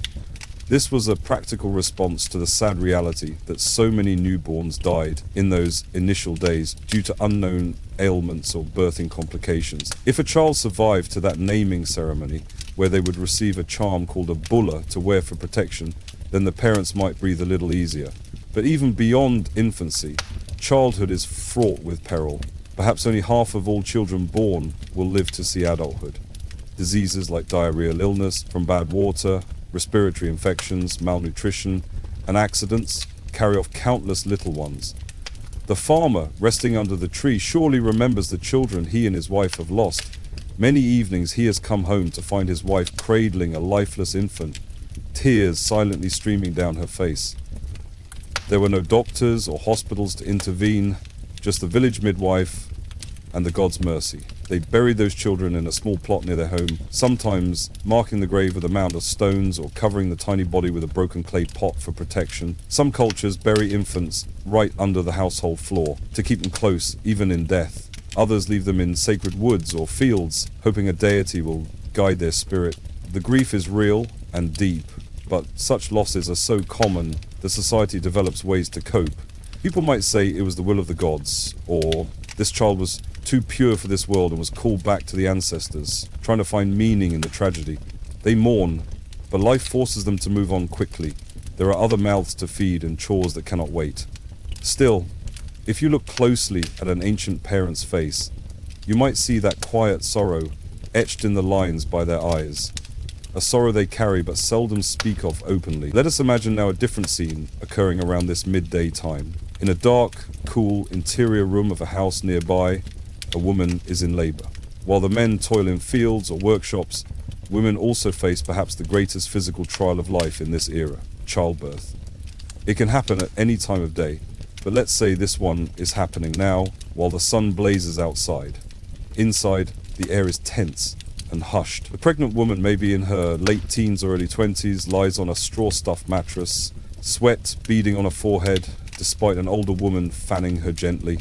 This was a practical response to the sad reality that so many newborns died in those initial days due to unknown ailments or birthing complications. If a child survived to that naming ceremony, where they would receive a charm called a bulla to wear for protection, then the parents might breathe a little easier. But even beyond infancy, childhood is fraught with peril. Perhaps only half of all children born will live to see adulthood. Diseases like diarrheal illness from bad water, respiratory infections, malnutrition, and accidents carry off countless little ones. The farmer, resting under the tree, surely remembers the children he and his wife have lost, Many evenings he has come home to find his wife cradling a lifeless infant, tears silently streaming down her face. There were no doctors or hospitals to intervene, just the village midwife and the God's mercy. They buried those children in a small plot near their home, sometimes marking the grave with a mound of stones or covering the tiny body with a broken clay pot for protection. Some cultures bury infants right under the household floor to keep them close, even in death. Others leave them in sacred woods or fields, hoping a deity will guide their spirit. The grief is real and deep, but such losses are so common that society develops ways to cope. People might say it was the will of the gods, or this child was too pure for this world and was called back to the ancestors, trying to find meaning in the tragedy. They mourn, but life forces them to move on quickly. There are other mouths to feed and chores that cannot wait. Still, if you look closely at an ancient parent's face, you might see that quiet sorrow etched in the lines by their eyes. A sorrow they carry but seldom speak of openly. Let us imagine now a different scene occurring around this midday time. In a dark, cool, interior room of a house nearby, a woman is in labor. While the men toil in fields or workshops, women also face perhaps the greatest physical trial of life in this era, childbirth. It can happen at any time of day, but let's say this one is happening now while the sun blazes outside. Inside, the air is tense and hushed. The pregnant woman, maybe in her late teens or early 20s, lies on a straw-stuffed mattress, sweat beading on her forehead, despite an older woman fanning her gently.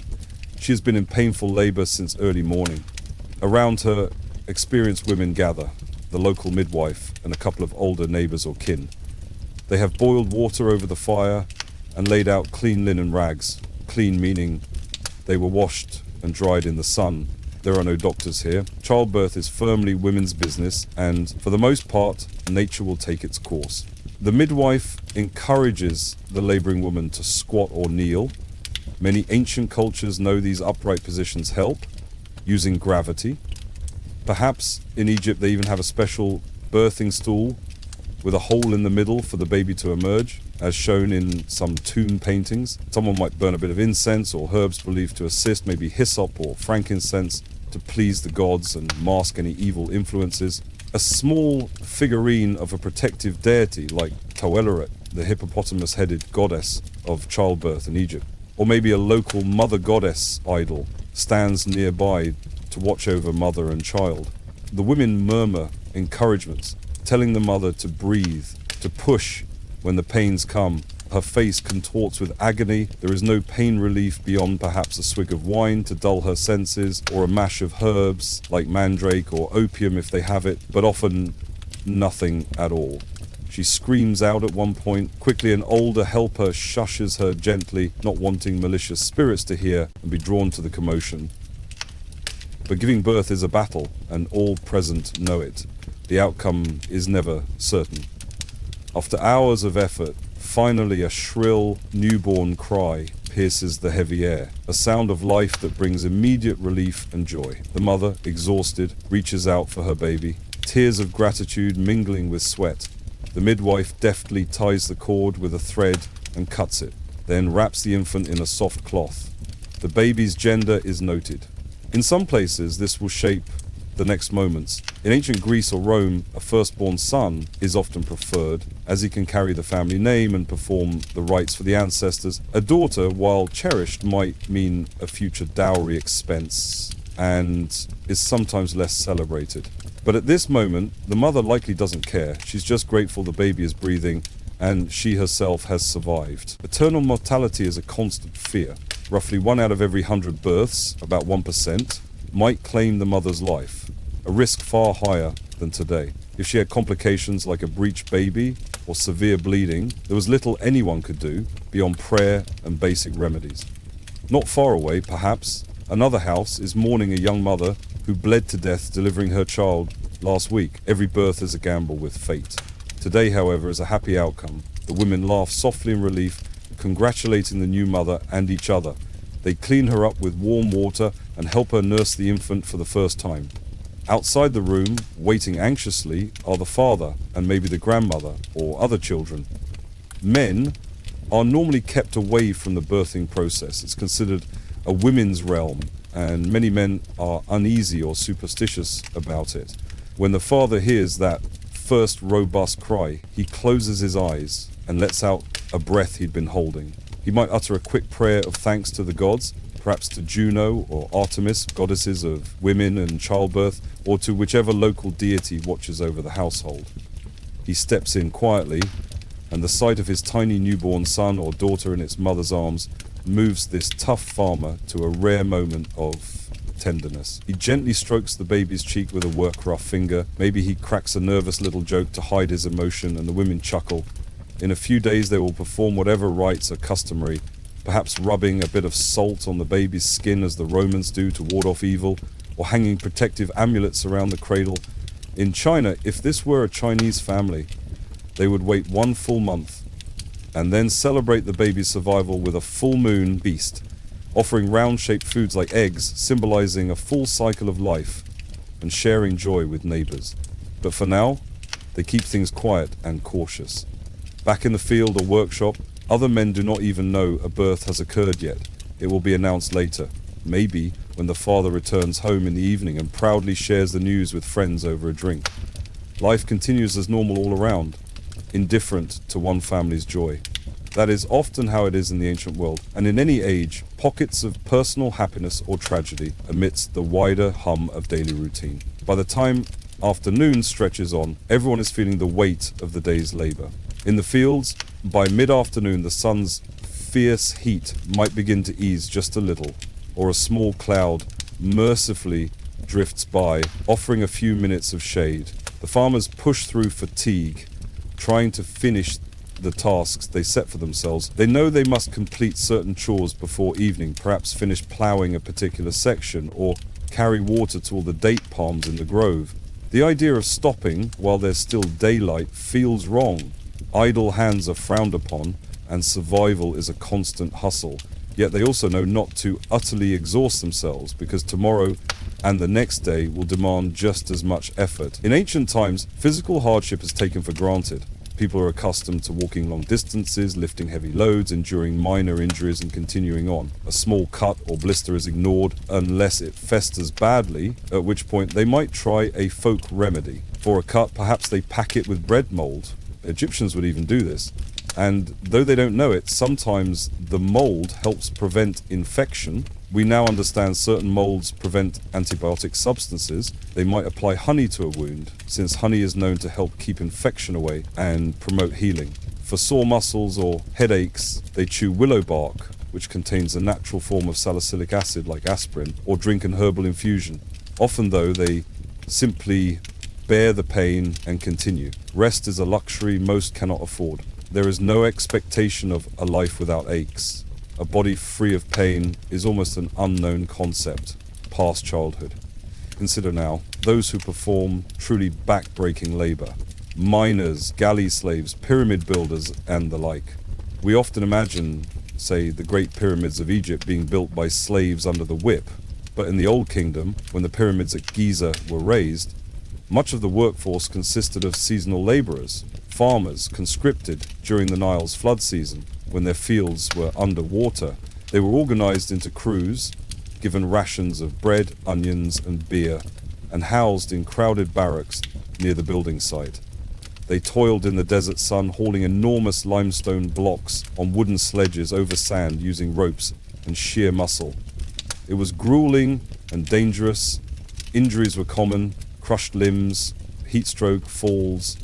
She has been in painful labor since early morning. Around her, experienced women gather, the local midwife and a couple of older neighbors or kin. They have boiled water over the fire and laid out clean linen rags. Clean meaning they were washed and dried in the sun. There are no doctors here. Childbirth is firmly women's business, and for the most part, nature will take its course. The midwife encourages the laboring woman to squat or kneel. Many ancient cultures know these upright positions help, using gravity. Perhaps in Egypt they even have a special birthing stool with a hole in the middle for the baby to emerge, as shown in some tomb paintings. Someone might burn a bit of incense or herbs believed to assist, maybe hyssop or frankincense, to please the gods and mask any evil influences. A small figurine of a protective deity like Taweleret, the hippopotamus-headed goddess of childbirth in Egypt. Or maybe a local mother goddess idol stands nearby to watch over mother and child. The women murmur encouragements, telling the mother to breathe, to push when the pains come. Her face contorts with agony. There is no pain relief beyond perhaps a swig of wine to dull her senses, or a mash of herbs like mandrake or opium if they have it, but often nothing at all. She screams out at one point. Quickly an older helper shushes her gently, not wanting malicious spirits to hear and be drawn to the commotion. But giving birth is a battle, and all present know it. The outcome is never certain. After hours of effort, finally a shrill newborn cry pierces the heavy air, a sound of life that brings immediate relief and joy. The mother, exhausted, reaches out for her baby, tears of gratitude mingling with sweat. The midwife deftly ties the cord with a thread and cuts it, then wraps the infant in a soft cloth. The baby's gender is noted. In some places, this will shape the next moments. In ancient Greece or Rome, a firstborn son is often preferred, as he can carry the family name and perform the rites for the ancestors. A daughter, while cherished, might mean a future dowry expense and is sometimes less celebrated. But at this moment, the mother likely doesn't care. She's just grateful the baby is breathing and she herself has survived. Maternal mortality is a constant fear. Roughly 1 out of every 100 births, about 1%, might claim the mother's life, a risk far higher than today. If she had complications like a breech baby or severe bleeding, there was little anyone could do beyond prayer and basic remedies. Not far away, perhaps, another house is mourning a young mother who bled to death delivering her child last week. Every birth is a gamble with fate. Today, however, is a happy outcome. The women laugh softly in relief, congratulating the new mother and each other. They clean her up with warm water and help her nurse the infant for the first time. Outside the room, waiting anxiously, are the father and maybe the grandmother or other children. Men are normally kept away from the birthing process. It's considered a women's realm, and many men are uneasy or superstitious about it. When the father hears that first robust cry, he closes his eyes and lets out a breath he'd been holding. He might utter a quick prayer of thanks to the gods, perhaps to Juno or Artemis, goddesses of women and childbirth, or to whichever local deity watches over the household. He steps in quietly, and the sight of his tiny newborn son or daughter in its mother's arms moves this tough farmer to a rare moment of tenderness. He gently strokes the baby's cheek with a work-rough finger. Maybe he cracks a nervous little joke to hide his emotion, and the women chuckle. In a few days they will perform whatever rites are customary, perhaps rubbing a bit of salt on the baby's skin as the Romans do to ward off evil, or hanging protective amulets around the cradle. In China, if this were a Chinese family, they would wait 1 full month and then celebrate the baby's survival with a full moon feast, offering round-shaped foods like eggs, symbolizing a full cycle of life and sharing joy with neighbors. But for now, they keep things quiet and cautious. Back in the field or workshop, other men do not even know a birth has occurred yet. It will be announced later, maybe when the father returns home in the evening and proudly shares the news with friends over a drink. Life continues as normal all around, indifferent to one family's joy. That is often how it is in the ancient world, and in any age, pockets of personal happiness or tragedy amidst the wider hum of daily routine. By the time afternoon stretches on, everyone is feeling the weight of the day's labor. In the fields, by mid-afternoon, the sun's fierce heat might begin to ease just a little, or a small cloud mercifully drifts by, offering a few minutes of shade. The farmers push through fatigue, trying to finish the tasks they set for themselves. They know they must complete certain chores before evening, perhaps finish ploughing a particular section or carry water to all the date palms in the grove. The idea of stopping while there's still daylight feels wrong. Idle hands are frowned upon, and survival is a constant hustle. Yet they also know not to utterly exhaust themselves, because tomorrow and the next day will demand just as much effort. In ancient times, physical hardship is taken for granted. People are accustomed to walking long distances, lifting heavy loads, enduring minor injuries and continuing on. A small cut or blister is ignored unless it festers badly, at which point they might try a folk remedy. For a cut, perhaps they pack it with bread mold. Egyptians would even do this. And though they don't know it, sometimes the mold helps prevent infection. We now understand certain molds prevent antibiotic substances. They might apply honey to a wound, since honey is known to help keep infection away and promote healing. For sore muscles or headaches, they chew willow bark, which contains a natural form of salicylic acid like aspirin, or drink an herbal infusion. Often, though, they simply bear the pain and continue. Rest is a luxury most cannot afford. There is no expectation of a life without aches. A body free of pain is almost an unknown concept, past childhood. Consider now those who perform truly back-breaking labor. Miners, galley slaves, pyramid builders, and the like. We often imagine, say, the great pyramids of Egypt being built by slaves under the whip. But in the Old Kingdom, when the pyramids at Giza were raised, much of the workforce consisted of seasonal laborers, farmers conscripted during the Nile's flood season, when their fields were under water. They were organized into crews, given rations of bread, onions, and beer, and housed in crowded barracks near the building site. They toiled in the desert sun, hauling enormous limestone blocks on wooden sledges over sand using ropes and sheer muscle. It was grueling and dangerous. Injuries were common, crushed limbs, heat stroke, falls.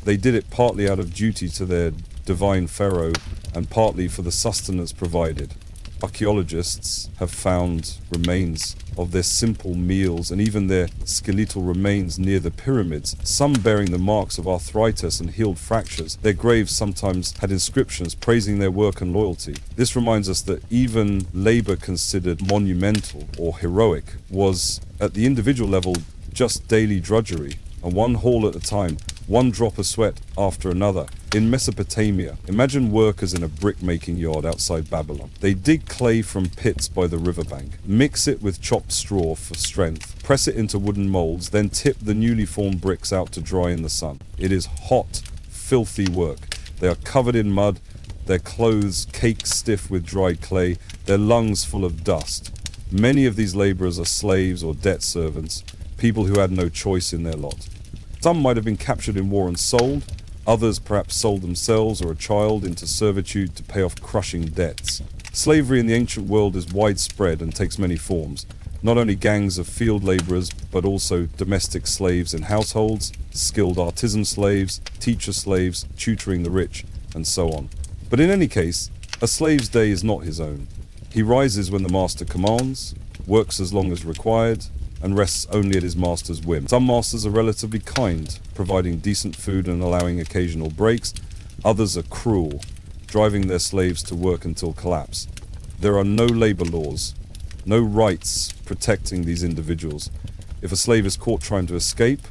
They did it partly out of duty to their divine pharaoh and partly for the sustenance provided. Archaeologists have found remains of their simple meals and even their skeletal remains near the pyramids, some bearing the marks of arthritis and healed fractures. Their graves sometimes had inscriptions praising their work and loyalty. This reminds us that even labor considered monumental or heroic was, at the individual level, just daily drudgery, and one haul at a time, one drop of sweat after another. In Mesopotamia, imagine workers in a brick-making yard outside Babylon. They dig clay from pits by the riverbank, mix it with chopped straw for strength, press it into wooden molds, then tip the newly formed bricks out to dry in the sun. It is hot, filthy work. They are covered in mud, their clothes cake stiff with dried clay, their lungs full of dust. Many of these laborers are slaves or debt servants, people who had no choice in their lot. Some might have been captured in war and sold, others perhaps sold themselves or a child into servitude to pay off crushing debts. Slavery in the ancient world is widespread and takes many forms. Not only gangs of field laborers, but also domestic slaves in households, skilled artisan slaves, teacher slaves, tutoring the rich, and so on. But in any case, a slave's day is not his own. He rises when the master commands, works as long as required, and rests only at his master's whim. Some masters are relatively kind, providing decent food and allowing occasional breaks. Others are cruel, driving their slaves to work until collapse. There are no labor laws, no rights protecting these individuals. If a slave is caught trying to escape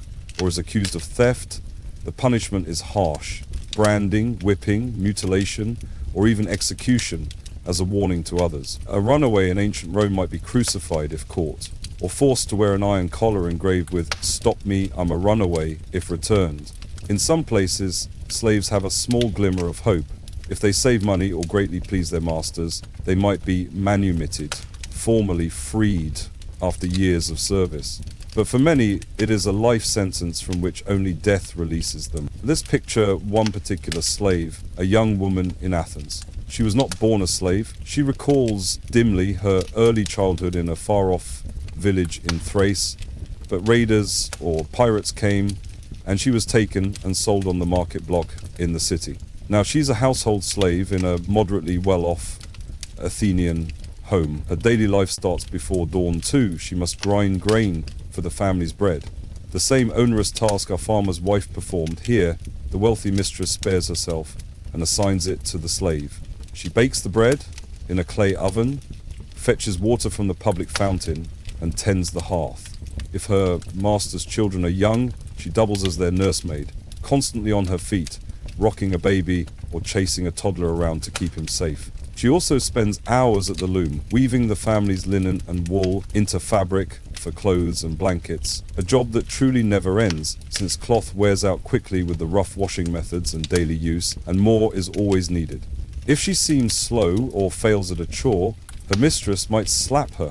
or is accused of theft, the punishment is harsh: branding, whipping, mutilation, or even execution as a warning to others. A runaway in ancient Rome might be crucified if caught, or forced to wear an iron collar engraved with "Stop me, I'm a runaway," if returned. In some places, slaves have a small glimmer of hope. If they save money or greatly please their masters, they might be manumitted, formally freed after years of service. But for many, it is a life sentence from which only death releases them. Let's picture one particular slave, a young woman in Athens. She was not born a slave. She recalls dimly her early childhood in a far-off village in Thrace, but raiders or pirates came, and she was taken and sold on the market block in the city. Now, she's a household slave in a moderately well-off Athenian home. Her daily life starts before dawn too. She must grind grain for the family's bread. The same onerous task our farmer's wife performed, here the wealthy mistress spares herself and assigns it to the slave. She bakes the bread in a clay oven, fetches water from the public fountain, and tends the hearth. If her master's children are young, she doubles as their nursemaid, constantly on her feet, rocking a baby or chasing a toddler around to keep him safe. She also spends hours at the loom, weaving the family's linen and wool into fabric for clothes and blankets, a job that truly never ends, since cloth wears out quickly with the rough washing methods and daily use, and more is always needed. If she seems slow or fails at a chore, her mistress might slap her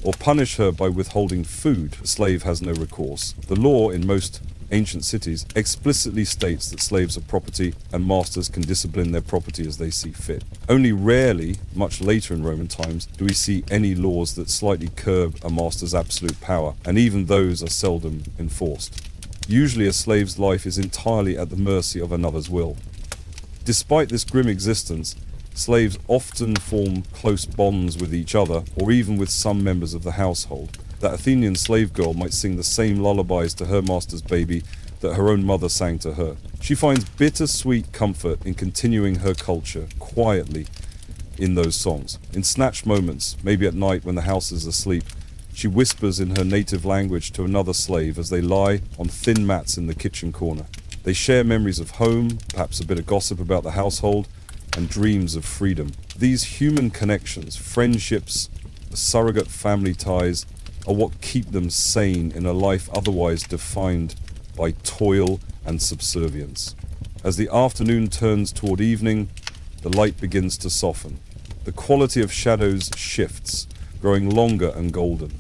or punish her by withholding food. The slave has no recourse. The law in most ancient cities explicitly states that slaves are property and masters can discipline their property as they see fit. Only rarely, much later in Roman times, do we see any laws that slightly curb a master's absolute power, and even those are seldom enforced. Usually a slave's life is entirely at the mercy of another's will. Despite this grim existence, slaves often form close bonds with each other, or even with some members of the household. That Athenian slave girl might sing the same lullabies to her master's baby that her own mother sang to her. She finds bittersweet comfort in continuing her culture quietly in those songs. In snatched moments, maybe at night when the house is asleep, she whispers in her native language to another slave as they lie on thin mats in the kitchen corner. They share memories of home, perhaps a bit of gossip about the household, and dreams of freedom. These human connections, friendships, surrogate family ties, are what keep them sane in a life otherwise defined by toil and subservience. As the afternoon turns toward evening, the light begins to soften. The quality of shadows shifts, growing longer and golden.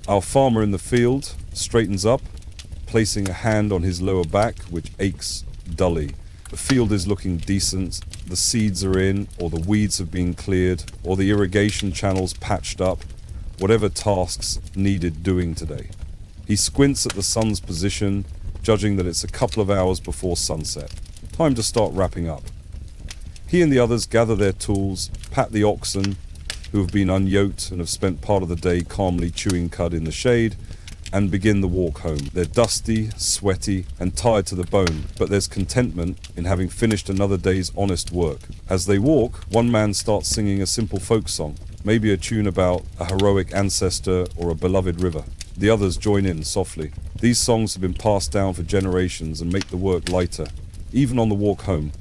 Our farmer in the field straightens up, placing a hand on his lower back, which aches dully. The field is looking decent, the seeds are in, or the weeds have been cleared, or the irrigation channels patched up, whatever tasks needed doing today. He squints at the sun's position, judging that it's a couple of hours before sunset. Time to start wrapping up. He and the others gather their tools, pat the oxen, who have been unyoked and have spent part of the day calmly chewing cud in the shade, and begin the walk home. They're dusty, sweaty, and tired to the bone, but there's contentment in having finished another day's honest work. As they walk, one man starts singing a simple folk song, maybe a tune about a heroic ancestor or a beloved river. The others join in softly. These songs have been passed down for generations and make the work lighter. Even on the walk home,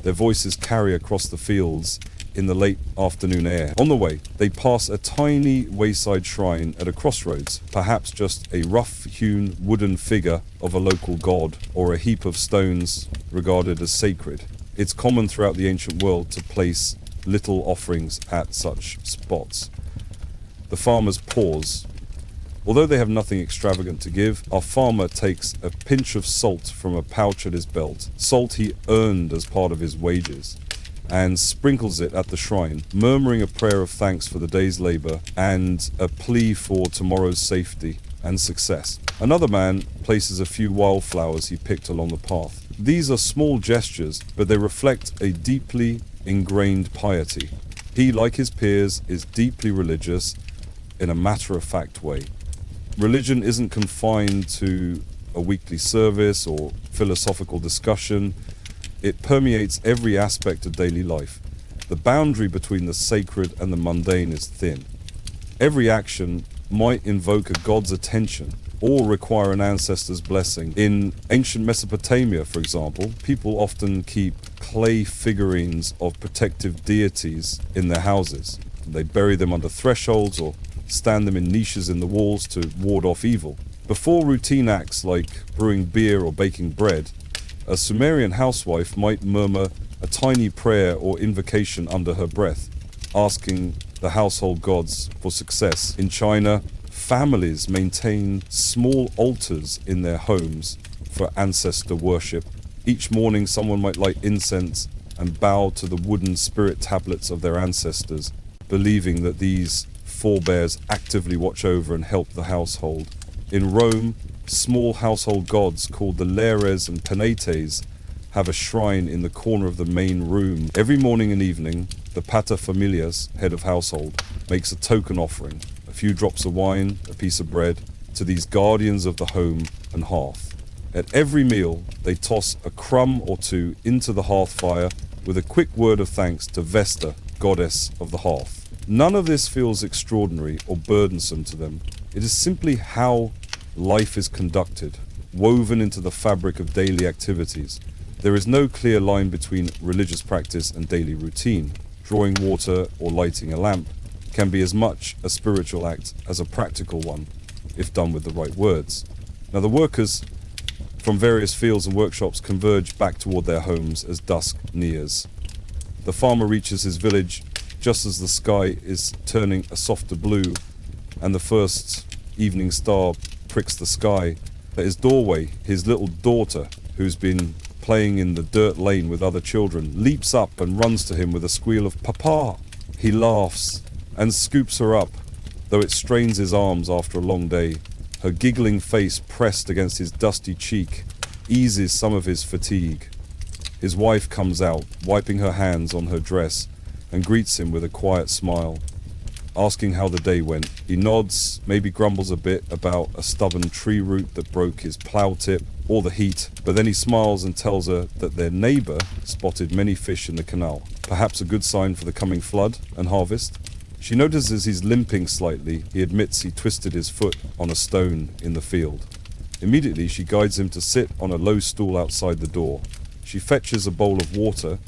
their voices carry across the fields in the late afternoon air. On the way, they pass a tiny wayside shrine at a crossroads, perhaps just a rough-hewn wooden figure of a local god, or a heap of stones regarded as sacred. It's common throughout the ancient world to place little offerings at such spots. The farmers pause. Although they have nothing extravagant to give, our farmer takes a pinch of salt from a pouch at his belt, salt he earned as part of his wages, and sprinkles it at the shrine, murmuring a prayer of thanks for the day's labor and a plea for tomorrow's safety and success. Another man places a few wildflowers he picked along the path. These are small gestures, but they reflect a deeply ingrained piety. He, like his peers, is deeply religious in a matter-of-fact way. Religion isn't confined to a weekly service or philosophical discussion. It permeates every aspect of daily life. The boundary between the sacred and the mundane is thin. Every action might invoke a god's attention or require an ancestor's blessing. In ancient Mesopotamia, for example, people often keep clay figurines of protective deities in their houses. They bury them under thresholds or stand them in niches in the walls to ward off evil. Before routine acts like brewing beer or baking bread, a Sumerian housewife might murmur a tiny prayer or invocation under her breath, asking the household gods for success. In China, families maintain small altars in their homes for ancestor worship. Each morning, someone might light incense and bow to the wooden spirit tablets of their ancestors, believing that these forebears actively watch over and help the household. In Rome, small household gods called the Lares and Penates have a shrine in the corner of the main room. Every morning and evening, the paterfamilias, head of household, makes a token offering, a few drops of wine, a piece of bread, to these guardians of the home and hearth. At every meal, they toss a crumb or two into the hearth fire with a quick word of thanks to Vesta, goddess of the hearth. None of this feels extraordinary or burdensome to them. It is simply how life is conducted, woven into the fabric of daily activities. There is no clear line between religious practice and daily routine. Drawing water or lighting a lamp can be as much a spiritual act as a practical one, if done with the right words. Now, the workers from various fields and workshops converge back toward their homes as dusk nears. The farmer reaches his village just as the sky is turning a softer blue and the first evening star pricks the sky. At his doorway, his little daughter, who's been playing in the dirt lane with other children, leaps up and runs to him with a squeal of "Papa!" He laughs and scoops her up, though it strains his arms after a long day. Her giggling face pressed against his dusty cheek eases some of his fatigue. His wife comes out, wiping her hands on her dress, and greets him with a quiet smile, asking how the day went. He nods, maybe grumbles a bit about a stubborn tree root that broke his plow tip, or the heat, but then he smiles and tells her that their neighbor spotted many fish in the canal, perhaps a good sign for the coming flood and harvest. She notices he's limping slightly. He admits he twisted his foot on a stone in the field. Immediately she guides him to sit on a low stool outside the door. She fetches a bowl of water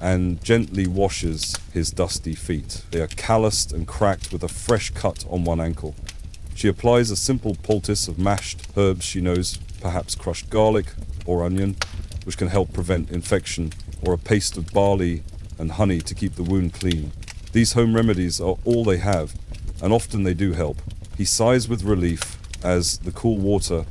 and gently washes his dusty feet. They are calloused and cracked with a fresh cut on one ankle. She applies a simple poultice of mashed herbs she knows, perhaps crushed garlic or onion, which can help prevent infection, or a paste of barley and honey to keep the wound clean. These home remedies are all they have, and often they do help. He sighs with relief as the cool water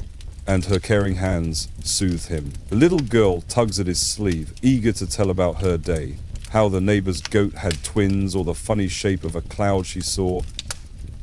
and her caring hands soothe him. The little girl tugs at his sleeve, eager to tell about her day, how the neighbor's goat had twins, or the funny shape of a cloud she saw.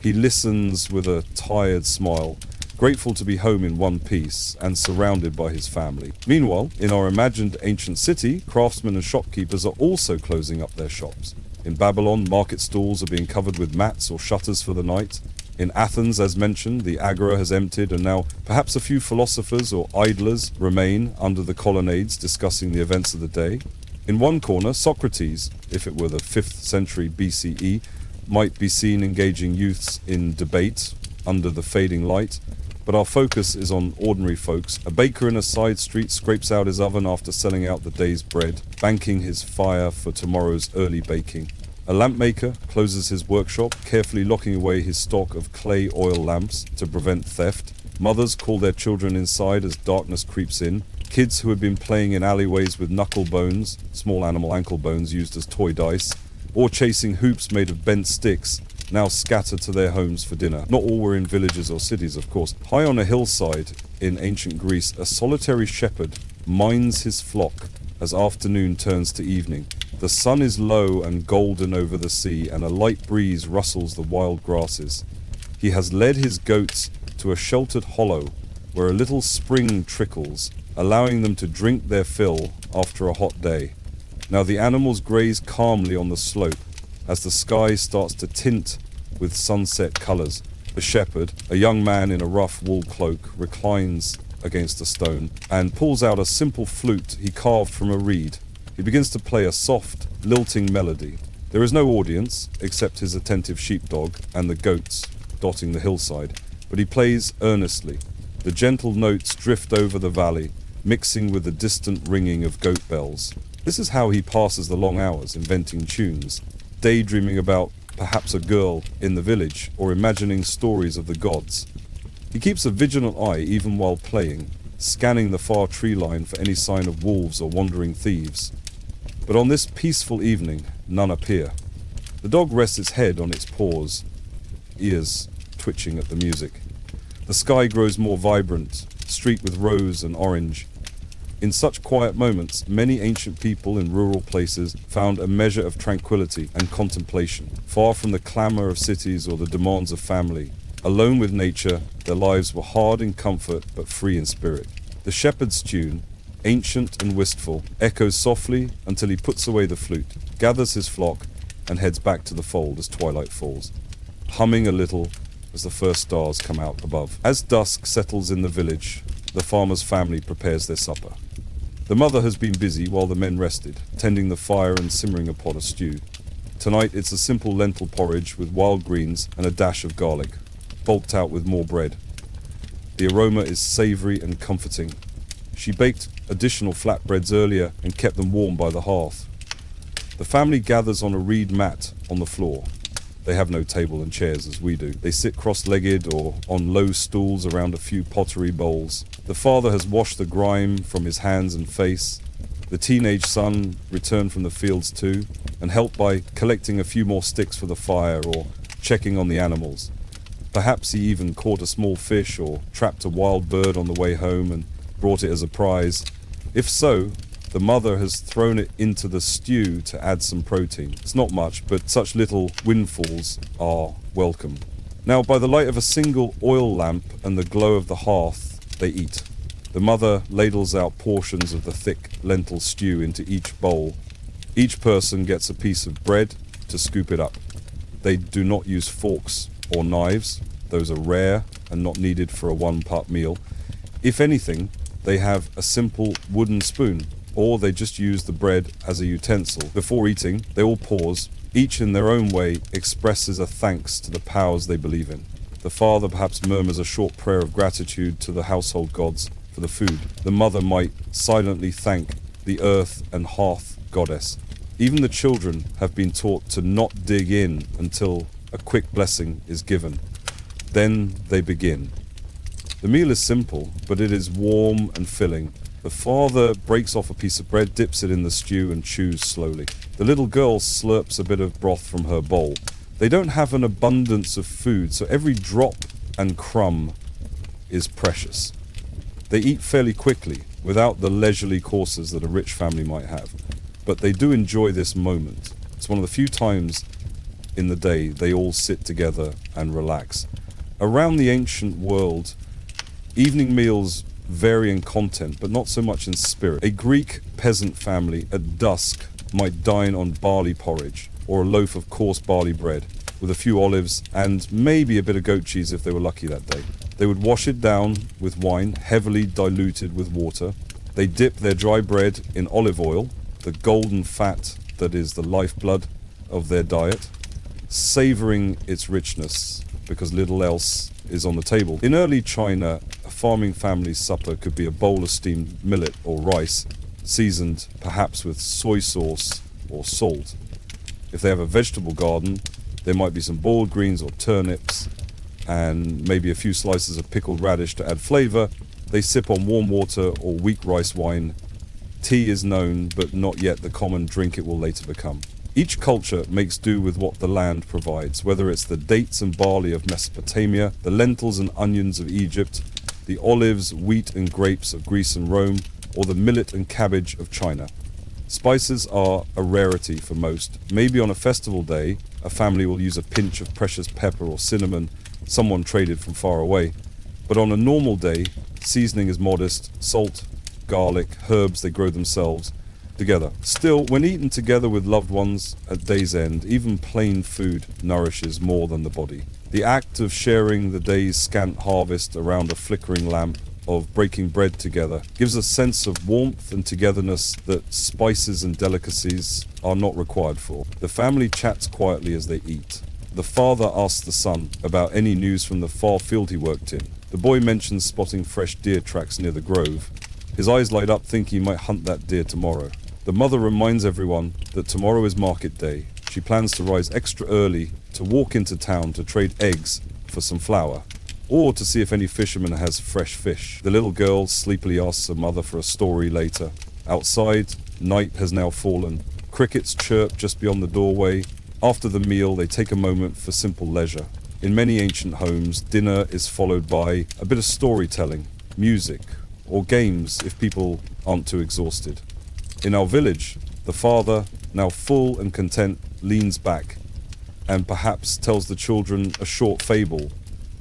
He listens with a tired smile, grateful to be home in one piece and surrounded by his family. Meanwhile, in our imagined ancient city, craftsmen and shopkeepers are also closing up their shops. In Babylon, market stalls are being covered with mats or shutters for the night. In Athens, as mentioned, the agora has emptied, and now perhaps a few philosophers or idlers remain under the colonnades discussing the events of the day. In one corner, Socrates, if it were the 5th century BCE, might be seen engaging youths in debate under the fading light, but our focus is on ordinary folks. A baker in a side street scrapes out his oven after selling out the day's bread, banking his fire for tomorrow's early baking. A lamp maker closes his workshop, carefully locking away his stock of clay oil lamps to prevent theft. Mothers call their children inside as darkness creeps in. Kids who had been playing in alleyways with knuckle bones, small animal ankle bones used as toy dice, or chasing hoops made of bent sticks, now scattered to their homes for dinner. Not all were in villages or cities, of course. High on a hillside in ancient Greece, a solitary shepherd minds his flock as afternoon turns to evening. The sun is low and golden over the sea, and a light breeze rustles the wild grasses. He has led his goats to a sheltered hollow where a little spring trickles, allowing them to drink their fill after a hot day. Now the animals graze calmly on the slope as the sky starts to tint with sunset colors. The shepherd, a young man in a rough wool cloak, reclines against a stone and pulls out a simple flute he carved from a reed. He begins to play a soft, lilting melody. There is no audience except his attentive sheepdog and the goats dotting the hillside, but he plays earnestly. The gentle notes drift over the valley, mixing with the distant ringing of goat bells. This is how he passes the long hours, inventing tunes, daydreaming about perhaps a girl in the village, or imagining stories of the gods. He keeps a vigilant eye even while playing, scanning the far tree line for any sign of wolves or wandering thieves. But on this peaceful evening, none appear. The dog rests its head on its paws, ears twitching at the music. The sky grows more vibrant, streaked with rose and orange. In such quiet moments, many ancient people in rural places found a measure of tranquility and contemplation, far from the clamor of cities or the demands of family. Alone with nature, their lives were hard in comfort but free in spirit. The shepherd's tune, ancient and wistful, echoes softly until he puts away the flute, gathers his flock, and heads back to the fold as twilight falls, humming a little as the first stars come out above. As dusk settles in the village, the farmer's family prepares their supper. The mother has been busy while the men rested, tending the fire and simmering a pot of stew. Tonight it's a simple lentil porridge with wild greens and a dash of garlic, bulked out with more bread. The aroma is savoury and comforting. She baked additional flatbreads earlier and kept them warm by the hearth. The family gathers on a reed mat on the floor. They have no table and chairs as we do. They sit cross-legged or on low stools around a few pottery bowls. The father has washed the grime from his hands and face. The teenage son returned from the fields too, and helped by collecting a few more sticks for the fire or checking on the animals. Perhaps he even caught a small fish or trapped a wild bird on the way home and brought it as a prize. If so, the mother has thrown it into the stew to add some protein. It's not much, but such little windfalls are welcome. Now, by the light of a single oil lamp and the glow of the hearth, they eat. The mother ladles out portions of the thick lentil stew into each bowl. Each person gets a piece of bread to scoop it up. They do not use forks or knives. Those are rare and not needed for a one-pot meal. If anything, they have a simple wooden spoon, or they just use the bread as a utensil. Before eating, they all pause. Each in their own way expresses a thanks to the powers they believe in. The father perhaps murmurs a short prayer of gratitude to the household gods for the food. The mother might silently thank the earth and hearth goddess. Even the children have been taught to not dig in until a quick blessing is given. Then they begin. The meal is simple, but it is warm and filling. The father breaks off a piece of bread, dips it in the stew, and chews slowly. The little girl slurps a bit of broth from her bowl. They don't have an abundance of food, so every drop and crumb is precious. They eat fairly quickly, without the leisurely courses that a rich family might have. But they do enjoy this moment. It's one of the few times in the day they all sit together and relax. Around the ancient world, evening meals vary in content, but not so much in spirit. A Greek peasant family at dusk might dine on barley porridge, or a loaf of coarse barley bread, with a few olives and maybe a bit of goat cheese if they were lucky that day. They would wash it down with wine, heavily diluted with water. They dip their dry bread in olive oil, the golden fat that is the lifeblood of their diet, savouring its richness because little else is on the table. In early China, a farming family's supper could be a bowl of steamed millet or rice, seasoned perhaps with soy sauce or salt. If they have a vegetable garden, there might be some boiled greens or turnips, and maybe a few slices of pickled radish to add flavour. They sip on warm water or weak rice wine. Tea is known, but not yet the common drink it will later become. Each culture makes do with what the land provides, whether it's the dates and barley of Mesopotamia, the lentils and onions of Egypt, the olives, wheat and grapes of Greece and Rome, or the millet and cabbage of China. Spices are a rarity for most. Maybe on a festival day, a family will use a pinch of precious pepper or cinnamon someone traded from far away. But on a normal day, seasoning is modest: salt, garlic, herbs they grow themselves, together. Still, when eaten together with loved ones at day's end, even plain food nourishes more than the body. The act of sharing the day's scant harvest around a flickering lamp, of breaking bread together, gives a sense of warmth and togetherness that spices and delicacies are not required for. The family chats quietly as they eat. The father asks the son about any news from the far field he worked in. The boy mentions spotting fresh deer tracks near the grove. His eyes light up, thinking he might hunt that deer tomorrow. The mother reminds everyone that tomorrow is market day. She plans to rise extra early to walk into town to trade eggs for some flour, or to see if any fisherman has fresh fish. The little girl sleepily asks her mother for a story later. Outside, night has now fallen. Crickets chirp just beyond the doorway. After the meal, they take a moment for simple leisure. In many ancient homes, dinner is followed by a bit of storytelling, music, or games if people aren't too exhausted. In our village, the father, now full and content, leans back and perhaps tells the children a short fable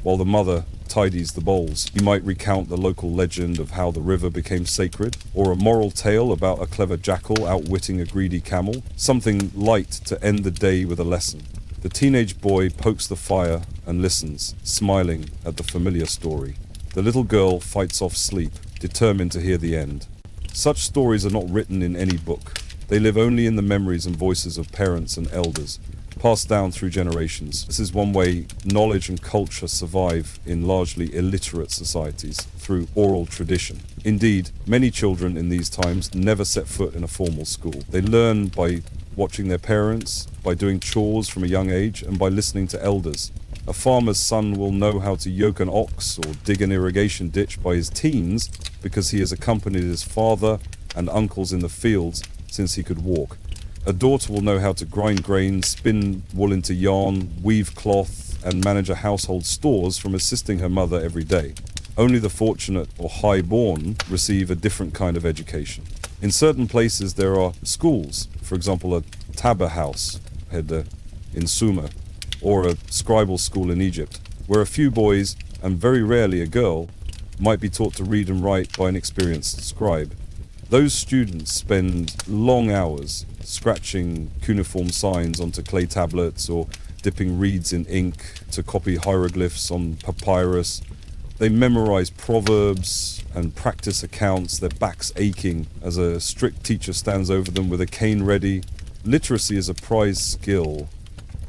while the mother tidies the bowls. He might recount the local legend of how the river became sacred, or a moral tale about a clever jackal outwitting a greedy camel, something light to end the day with a lesson. The teenage boy pokes the fire and listens, smiling at the familiar story. The little girl fights off sleep, determined to hear the end. Such stories are not written in any book. They live only in the memories and voices of parents and elders, passed down through generations. This is one way knowledge and culture survive in largely illiterate societies, through oral tradition. Indeed, many children in these times never set foot in a formal school. They learn by watching their parents, by doing chores from a young age, and by listening to elders. A farmer's son will know how to yoke an ox or dig an irrigation ditch by his teens because he has accompanied his father and uncles in the fields since he could walk. A daughter will know how to grind grain, spin wool into yarn, weave cloth, and manage a household stores from assisting her mother every day. Only the fortunate or high-born receive a different kind of education. In certain places there are schools, for example a Tabba house in Sumer, or a scribal school in Egypt, where a few boys, and very rarely a girl, might be taught to read and write by an experienced scribe. Those students spend long hours scratching cuneiform signs onto clay tablets or dipping reeds in ink to copy hieroglyphs on papyrus. They memorize proverbs and practice accounts, their backs aching as a strict teacher stands over them with a cane ready. Literacy is a prized skill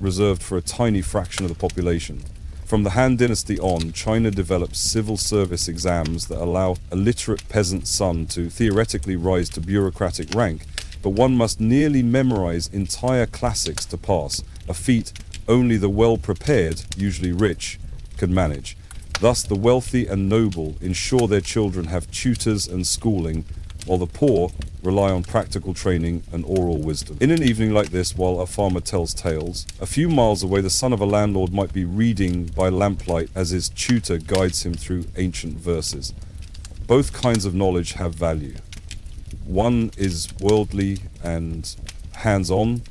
reserved for a tiny fraction of the population. From the Han Dynasty on, China developed civil service exams that allow a literate peasant son to theoretically rise to bureaucratic rank, but one must nearly memorize entire classics to pass, a feat only the well-prepared, usually rich, can manage. Thus, the wealthy and noble ensure their children have tutors and schooling, while the poor rely on practical training and oral wisdom. In an evening like this, while a farmer tells tales, a few miles away the son of a landlord might be reading by lamplight as his tutor guides him through ancient verses. Both kinds of knowledge have value. One is worldly and hands-on,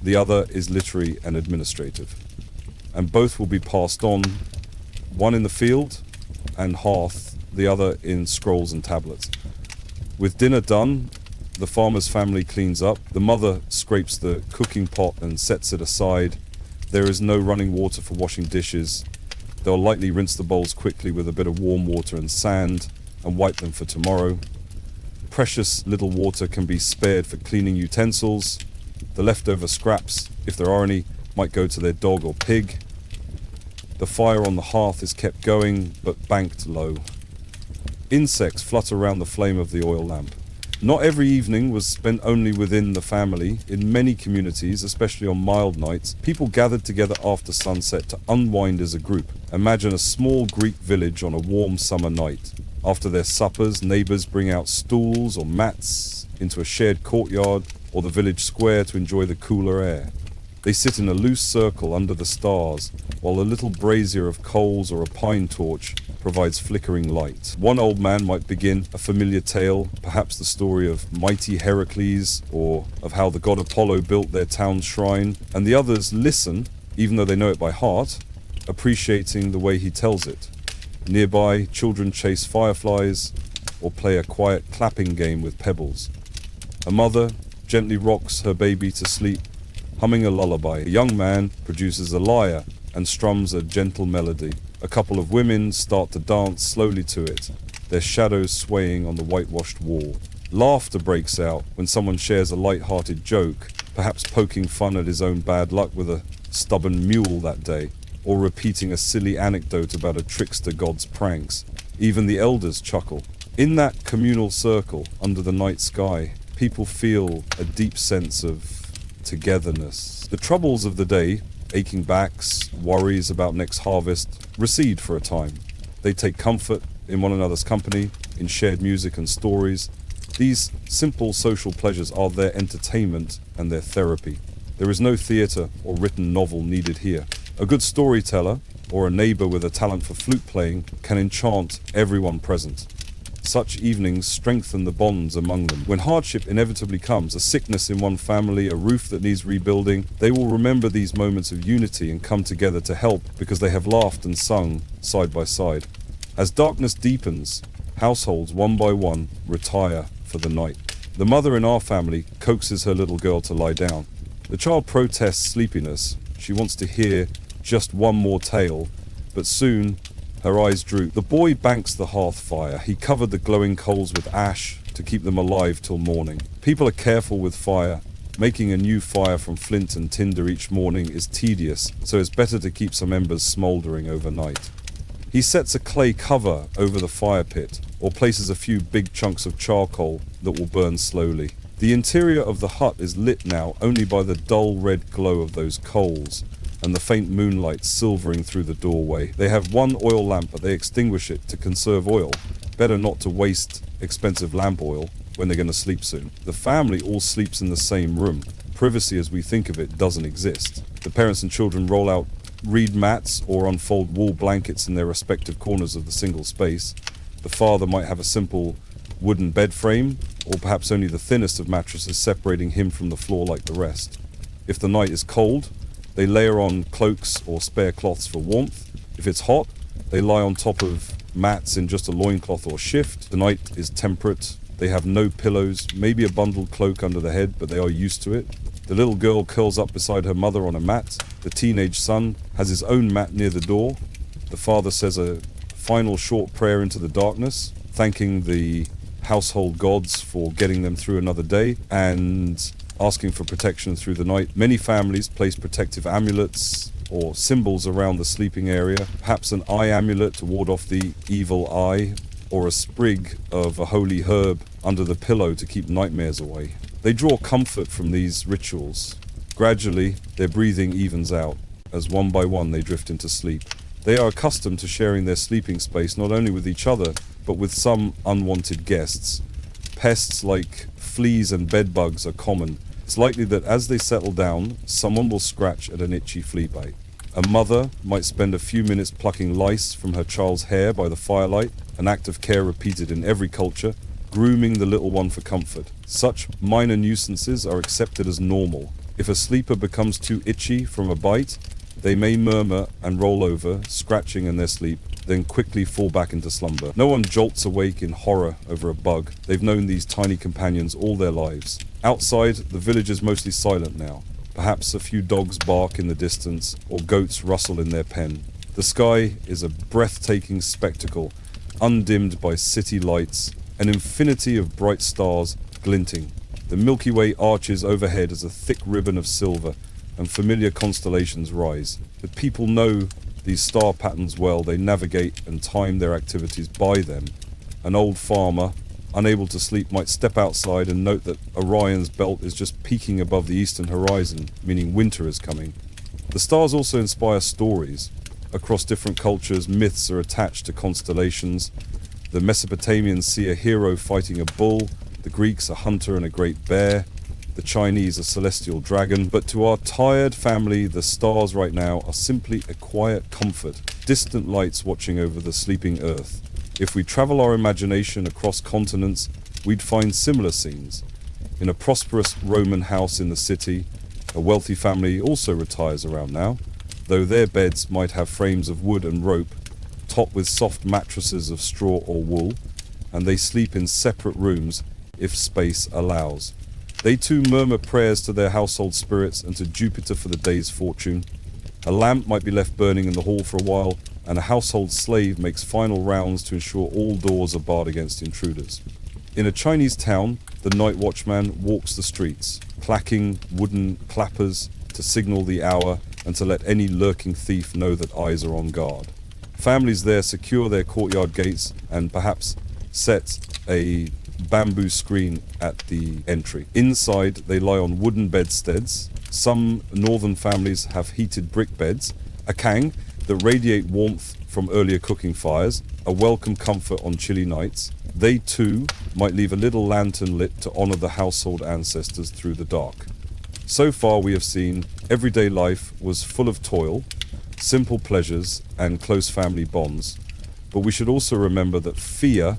the other is literary and administrative. And both will be passed on, one in the field and hearth, the other in scrolls and tablets. With dinner done, the farmer's family cleans up. The mother scrapes the cooking pot and sets it aside. There is no running water for washing dishes. They'll lightly rinse the bowls quickly with a bit of warm water and sand and wipe them for tomorrow. Precious little water can be spared for cleaning utensils. The leftover scraps, if there are any, might go to their dog or pig. The fire on the hearth is kept going, but banked low. Insects flutter around the flame of the oil lamp. Not every evening was spent only within the family. In many communities, especially on mild nights, people gathered together after sunset to unwind as a group. Imagine a small Greek village on a warm summer night. After their suppers, neighbors bring out stools or mats into a shared courtyard, or the village square to enjoy the cooler air. They sit in a loose circle under the stars, while a little brazier of coals or a pine torch provides flickering light. One old man might begin a familiar tale, perhaps the story of mighty Heracles, or of how the god Apollo built their town's shrine, and the others listen, even though they know it by heart, appreciating the way he tells it. Nearby, children chase fireflies or play a quiet clapping game with pebbles. A mother gently rocks her baby to sleep, humming a lullaby. A young man produces a lyre and strums a gentle melody. A couple of women start to dance slowly to it, their shadows swaying on the whitewashed wall. Laughter breaks out when someone shares a light-hearted joke, perhaps poking fun at his own bad luck with a stubborn mule that day, or repeating a silly anecdote about a trickster god's pranks. Even the elders chuckle. In that communal circle under the night sky, people feel a deep sense of togetherness. The troubles of the day, aching backs, worries about next harvest, recede for a time. They take comfort in one another's company, in shared music and stories. These simple social pleasures are their entertainment and their therapy. There is no theatre or written novel needed here. A good storyteller, or a neighbour with a talent for flute playing, can enchant everyone present. Such evenings strengthen the bonds among them. When hardship inevitably comes, a sickness in one family, a roof that needs rebuilding, they will remember these moments of unity and come together to help because they have laughed and sung side by side. As darkness deepens, households one by one retire for the night. The mother in our family coaxes her little girl to lie down. The child protests sleepiness. She wants to hear just one more tale, but soon her eyes droop. The boy banks the hearth fire. He covered the glowing coals with ash to keep them alive till morning. People are careful with fire. Making a new fire from flint and tinder each morning is tedious, so it's better to keep some embers smouldering overnight. He sets a clay cover over the fire pit, or places a few big chunks of charcoal that will burn slowly. The interior of the hut is lit now only by the dull red glow of those coals, and the faint moonlight silvering through the doorway. They have one oil lamp, but they extinguish it to conserve oil. Better not to waste expensive lamp oil when they're going to sleep soon. The family all sleeps in the same room. Privacy as we think of it doesn't exist. The parents and children roll out reed mats or unfold wool blankets in their respective corners of the single space. The father might have a simple wooden bed frame, or perhaps only the thinnest of mattresses separating him from the floor like the rest. If the night is cold, they layer on cloaks or spare cloths for warmth. If it's hot, they lie on top of mats in just a loincloth or shift. The night is temperate. They have no pillows, maybe a bundled cloak under the head, but they are used to it. The little girl curls up beside her mother on a mat. The teenage son has his own mat near the door. The father says a final short prayer into the darkness, thanking the household gods for getting them through another day and asking for protection through the night. Many families place protective amulets or symbols around the sleeping area, perhaps an eye amulet to ward off the evil eye, or a sprig of a holy herb under the pillow to keep nightmares away. They draw comfort from these rituals. Gradually, their breathing evens out, as one by one they drift into sleep. They are accustomed to sharing their sleeping space not only with each other, but with some unwanted guests. Pests like fleas and bedbugs are common. It's likely that as they settle down, someone will scratch at an itchy flea bite. A mother might spend a few minutes plucking lice from her child's hair by the firelight, an act of care repeated in every culture, grooming the little one for comfort. Such minor nuisances are accepted as normal. If a sleeper becomes too itchy from a bite, they may murmur and roll over, scratching in their sleep, then quickly fall back into slumber. No one jolts awake in horror over a bug. They've known these tiny companions all their lives. Outside, the village is mostly silent now. Perhaps a few dogs bark in the distance, or goats rustle in their pen. The sky is a breathtaking spectacle, undimmed by city lights, an infinity of bright stars glinting. The Milky Way arches overhead as a thick ribbon of silver, and familiar constellations rise. The people know these star patterns well. They navigate and time their activities by them. An old farmer, unable to sleep, might step outside and note that Orion's belt is just peeking above the eastern horizon, meaning winter is coming. The stars also inspire stories. Across different cultures, myths are attached to constellations. The Mesopotamians see a hero fighting a bull, the Greeks a hunter and a great bear. the Chinese a celestial dragon, but to our tired family, the stars right now are simply a quiet comfort, distant lights watching over the sleeping earth. If we travel our imagination across continents, we'd find similar scenes. In a prosperous Roman house in the city, a wealthy family also retires around now, though their beds might have frames of wood and rope, topped with soft mattresses of straw or wool, and they sleep in separate rooms if space allows. They too murmur prayers to their household spirits and to Jupiter for the day's fortune. A lamp might be left burning in the hall for a while, and a household slave makes final rounds to ensure all doors are barred against intruders. In a Chinese town, the night watchman walks the streets, clacking wooden clappers to signal the hour and to let any lurking thief know that eyes are on guard. Families there secure their courtyard gates and perhaps set a bamboo screen at the entry. Inside, they lie on wooden bedsteads. Some northern families have heated brick beds, a kang that radiate warmth from earlier cooking fires, a welcome comfort on chilly nights. They too might leave a little lantern lit to honor the household ancestors through the dark. So far we have seen everyday life was full of toil, simple pleasures and close family bonds, but we should also remember that fear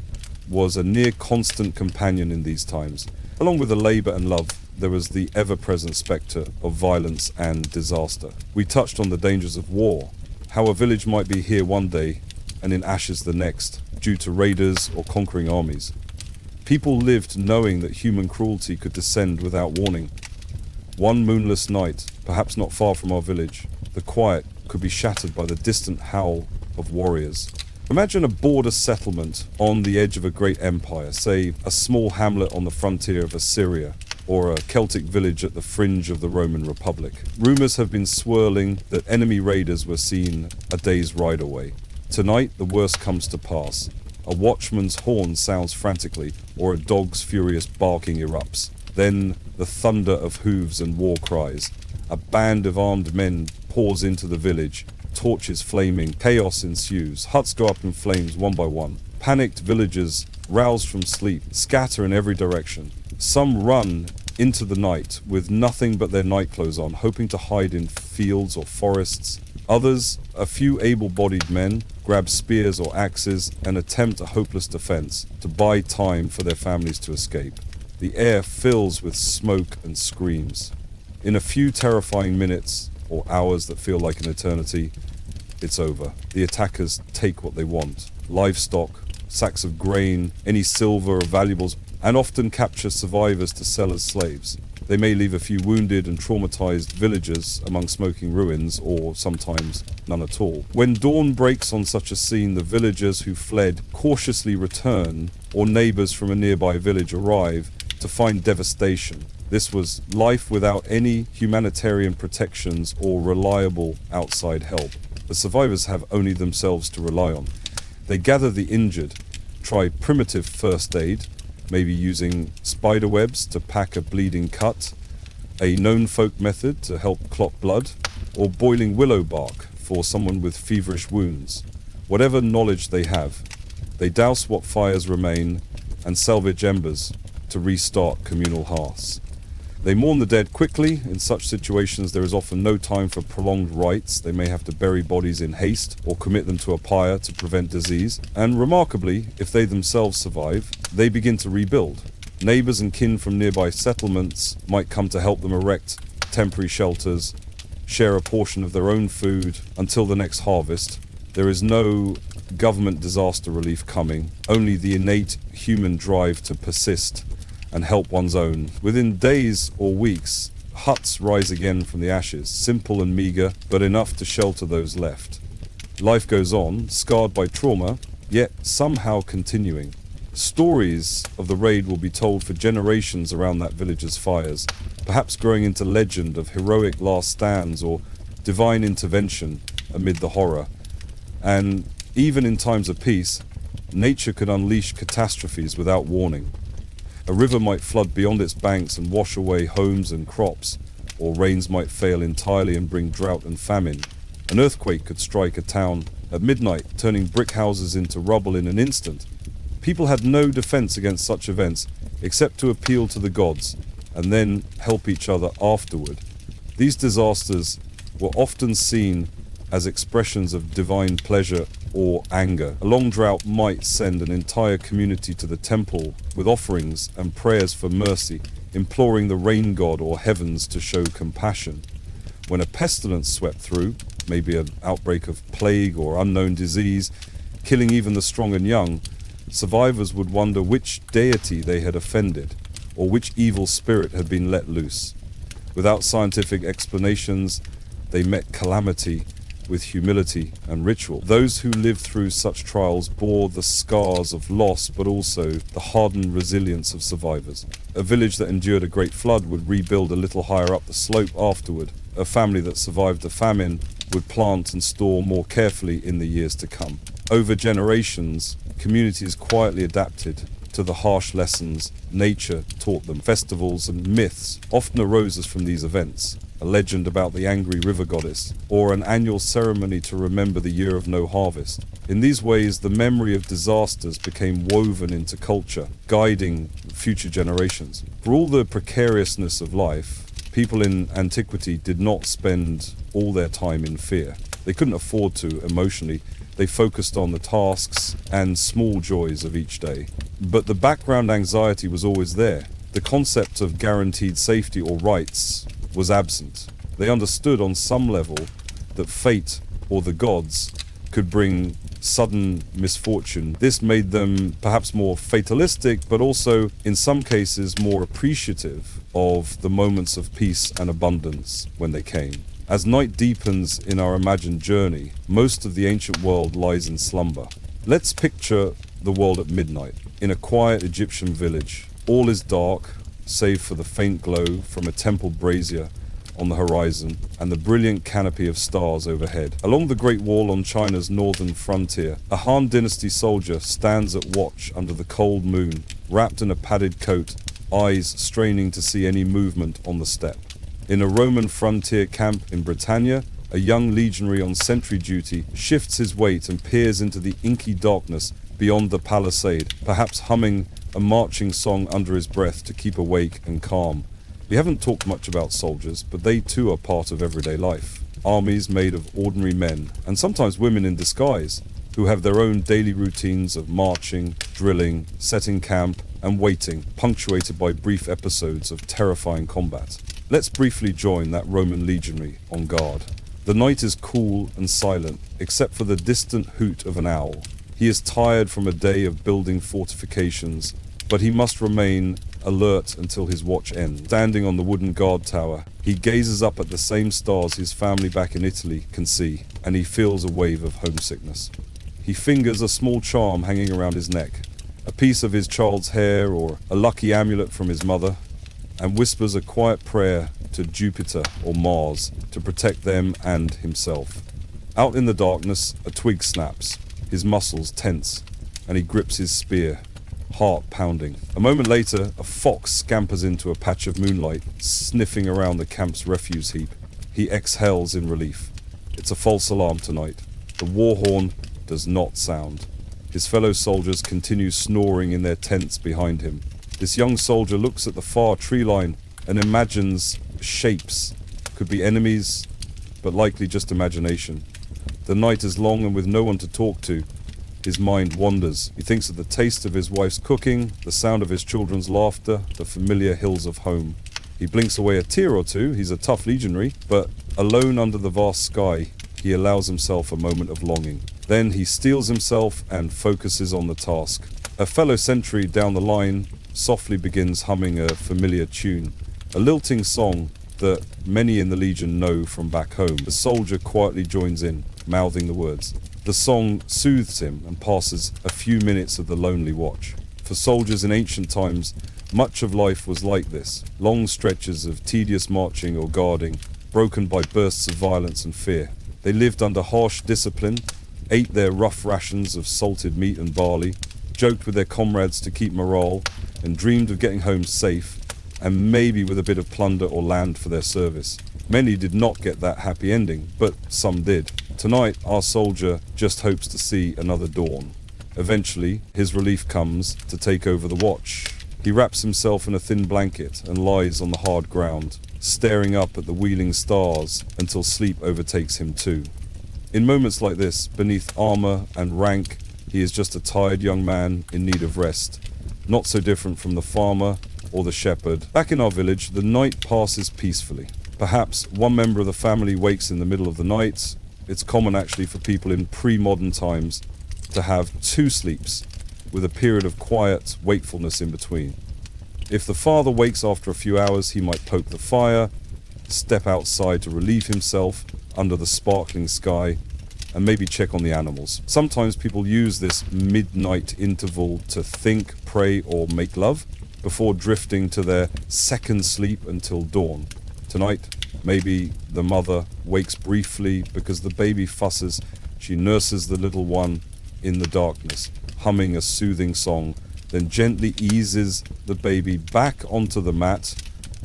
was a near constant companion in these times. Along with the labour and love, there was the ever-present spectre of violence and disaster. We touched on the dangers of war, how a village might be here one day and in ashes the next, due to raiders or conquering armies. People lived knowing that human cruelty could descend without warning. One moonless night, perhaps not far from our village, the quiet could be shattered by the distant howl of warriors. Imagine a border settlement on the edge of a great empire, say a small hamlet on the frontier of Assyria, or a Celtic village at the fringe of the Roman Republic. Rumours have been swirling that enemy raiders were seen a day's ride away. Tonight, the worst comes to pass. A watchman's horn sounds frantically, or a dog's furious barking erupts. Then the thunder of hooves and war cries. A band of armed men pours into the village, torches flaming, chaos ensues, huts go up in flames one by one. Panicked villagers, roused from sleep, scatter in every direction. Some run into the night with nothing but their nightclothes on, hoping to hide in fields or forests. Others, a few able-bodied men, grab spears or axes and attempt a hopeless defense to buy time for their families to escape. The air fills with smoke and screams. In a few terrifying minutes, or hours that feel like an eternity, it's over. The attackers take what they want: livestock, sacks of grain, any silver or valuables, and often capture survivors to sell as slaves. They may leave a few wounded and traumatized villagers among smoking ruins, or sometimes none at all. When dawn breaks on such a scene, the villagers who fled cautiously return, or neighbors from a nearby village arrive to find devastation. This was life without any humanitarian protections or reliable outside help. The survivors have only themselves to rely on. They gather the injured, try primitive first aid, maybe using spider webs to pack a bleeding cut, a known folk method to help clot blood, or boiling willow bark for someone with feverish wounds. Whatever knowledge they have, they douse what fires remain and salvage embers to restart communal hearths. They mourn the dead quickly. In such situations, there is often no time for prolonged rites. They may have to bury bodies in haste or commit them to a pyre to prevent disease. And remarkably, if they themselves survive, they begin to rebuild. Neighbors and kin from nearby settlements might come to help them erect temporary shelters, share a portion of their own food until the next harvest. There is no government disaster relief coming, only the innate human drive to persist and help one's own. Within days or weeks, huts rise again from the ashes, simple and meager, but enough to shelter those left. Life goes on, scarred by trauma, yet somehow continuing. Stories of the raid will be told for generations around that village's fires, perhaps growing into legend of heroic last stands or divine intervention amid the horror. And even in times of peace, nature could unleash catastrophes without warning. A river might flood beyond its banks and wash away homes and crops, or rains might fail entirely and bring drought and famine. An earthquake could strike a town at midnight, turning brick houses into rubble in an instant. People had no defense against such events except to appeal to the gods and then help each other afterward. These disasters were often seen as expressions of divine pleasure or anger. A long drought might send an entire community to the temple with offerings and prayers for mercy, imploring the rain god or heavens to show compassion. When a pestilence swept through, maybe an outbreak of plague or unknown disease, killing even the strong and young, survivors would wonder which deity they had offended, or which evil spirit had been let loose. Without scientific explanations, they met calamity with humility and ritual. Those who lived through such trials bore the scars of loss, but also the hardened resilience of survivors. A village that endured a great flood would rebuild a little higher up the slope afterward. A family that survived a famine would plant and store more carefully in the years to come. Over generations, communities quietly adapted to the harsh lessons nature taught them. Festivals and myths often arose from these events. A legend about the angry river goddess, or an annual ceremony to remember the year of no harvest. In these ways, the memory of disasters became woven into culture, guiding future generations. For all the precariousness of life, people in antiquity did not spend all their time in fear. They couldn't afford to emotionally. They focused on the tasks and small joys of each day. But the background anxiety was always there. The concept of guaranteed safety or rights was absent. They understood on some level that fate or the gods could bring sudden misfortune. This made them perhaps more fatalistic, but also in some cases more appreciative of the moments of peace and abundance when they came. As night deepens in our imagined journey, most of the ancient world lies in slumber. Let's picture the world at midnight. In a quiet Egyptian village, all is dark, save for the faint glow from a temple brazier on the horizon and the brilliant canopy of stars overhead. Along the Great Wall on China's northern frontier, a Han Dynasty soldier stands at watch under the cold moon, wrapped in a padded coat, eyes straining to see any movement on the steppe. In a Roman frontier camp in Britannia, a young legionary on sentry duty shifts his weight and peers into the inky darkness beyond the palisade, perhaps humming a marching song under his breath to keep awake and calm. We haven't talked much about soldiers, but they too are part of everyday life. Armies made of ordinary men, and sometimes women in disguise, who have their own daily routines of marching, drilling, setting camp, and waiting, punctuated by brief episodes of terrifying combat. Let's briefly join that Roman legionary on guard. The night is cool and silent, except for the distant hoot of an owl. He is tired from a day of building fortifications, but he must remain alert until his watch ends. Standing on the wooden guard tower, he gazes up at the same stars his family back in Italy can see, and he feels a wave of homesickness. He fingers a small charm hanging around his neck, a piece of his child's hair or a lucky amulet from his mother, and whispers a quiet prayer to Jupiter or Mars to protect them and himself. Out in the darkness, a twig snaps, his muscles tense, and he grips his spear, heart pounding. A moment later, a fox scampers into a patch of moonlight, sniffing around the camp's refuse heap. He exhales in relief. It's a false alarm tonight. The war horn does not sound. His fellow soldiers continue snoring in their tents behind him. This young soldier looks at the far tree line and imagines shapes. Could be enemies, but likely just imagination. The night is long, and with no one to talk to, his mind wanders. He thinks of the taste of his wife's cooking, the sound of his children's laughter, the familiar hills of home. He blinks away a tear or two. He's a tough legionary, but alone under the vast sky, he allows himself a moment of longing. Then he steels himself and focuses on the task. A fellow sentry down the line softly begins humming a familiar tune, a lilting song that many in the Legion know from back home. The soldier quietly joins in, mouthing the words. The song soothes him and passes a few minutes of the lonely watch. For soldiers in ancient times, much of life was like this. Long stretches of tedious marching or guarding, broken by bursts of violence and fear. They lived under harsh discipline, ate their rough rations of salted meat and barley, joked with their comrades to keep morale, and dreamed of getting home safe, and maybe with a bit of plunder or land for their service. Many did not get that happy ending, but some did. Tonight, our soldier just hopes to see another dawn. Eventually, his relief comes to take over the watch. He wraps himself in a thin blanket and lies on the hard ground, staring up at the wheeling stars until sleep overtakes him too. In moments like this, beneath armor and rank, he is just a tired young man in need of rest, not so different from the farmer or the shepherd. Back in our village, the night passes peacefully. Perhaps one member of the family wakes in the middle of the night. It's common actually for people in pre-modern times to have two sleeps, with a period of quiet wakefulness in between. If the father wakes after a few hours, he might poke the fire, step outside to relieve himself under the sparkling sky, and maybe check on the animals. Sometimes people use this midnight interval to think, pray, or make love before drifting to their second sleep until dawn. Tonight, maybe the mother wakes briefly because the baby fusses. She nurses the little one in the darkness, humming a soothing song, then gently eases the baby back onto the mat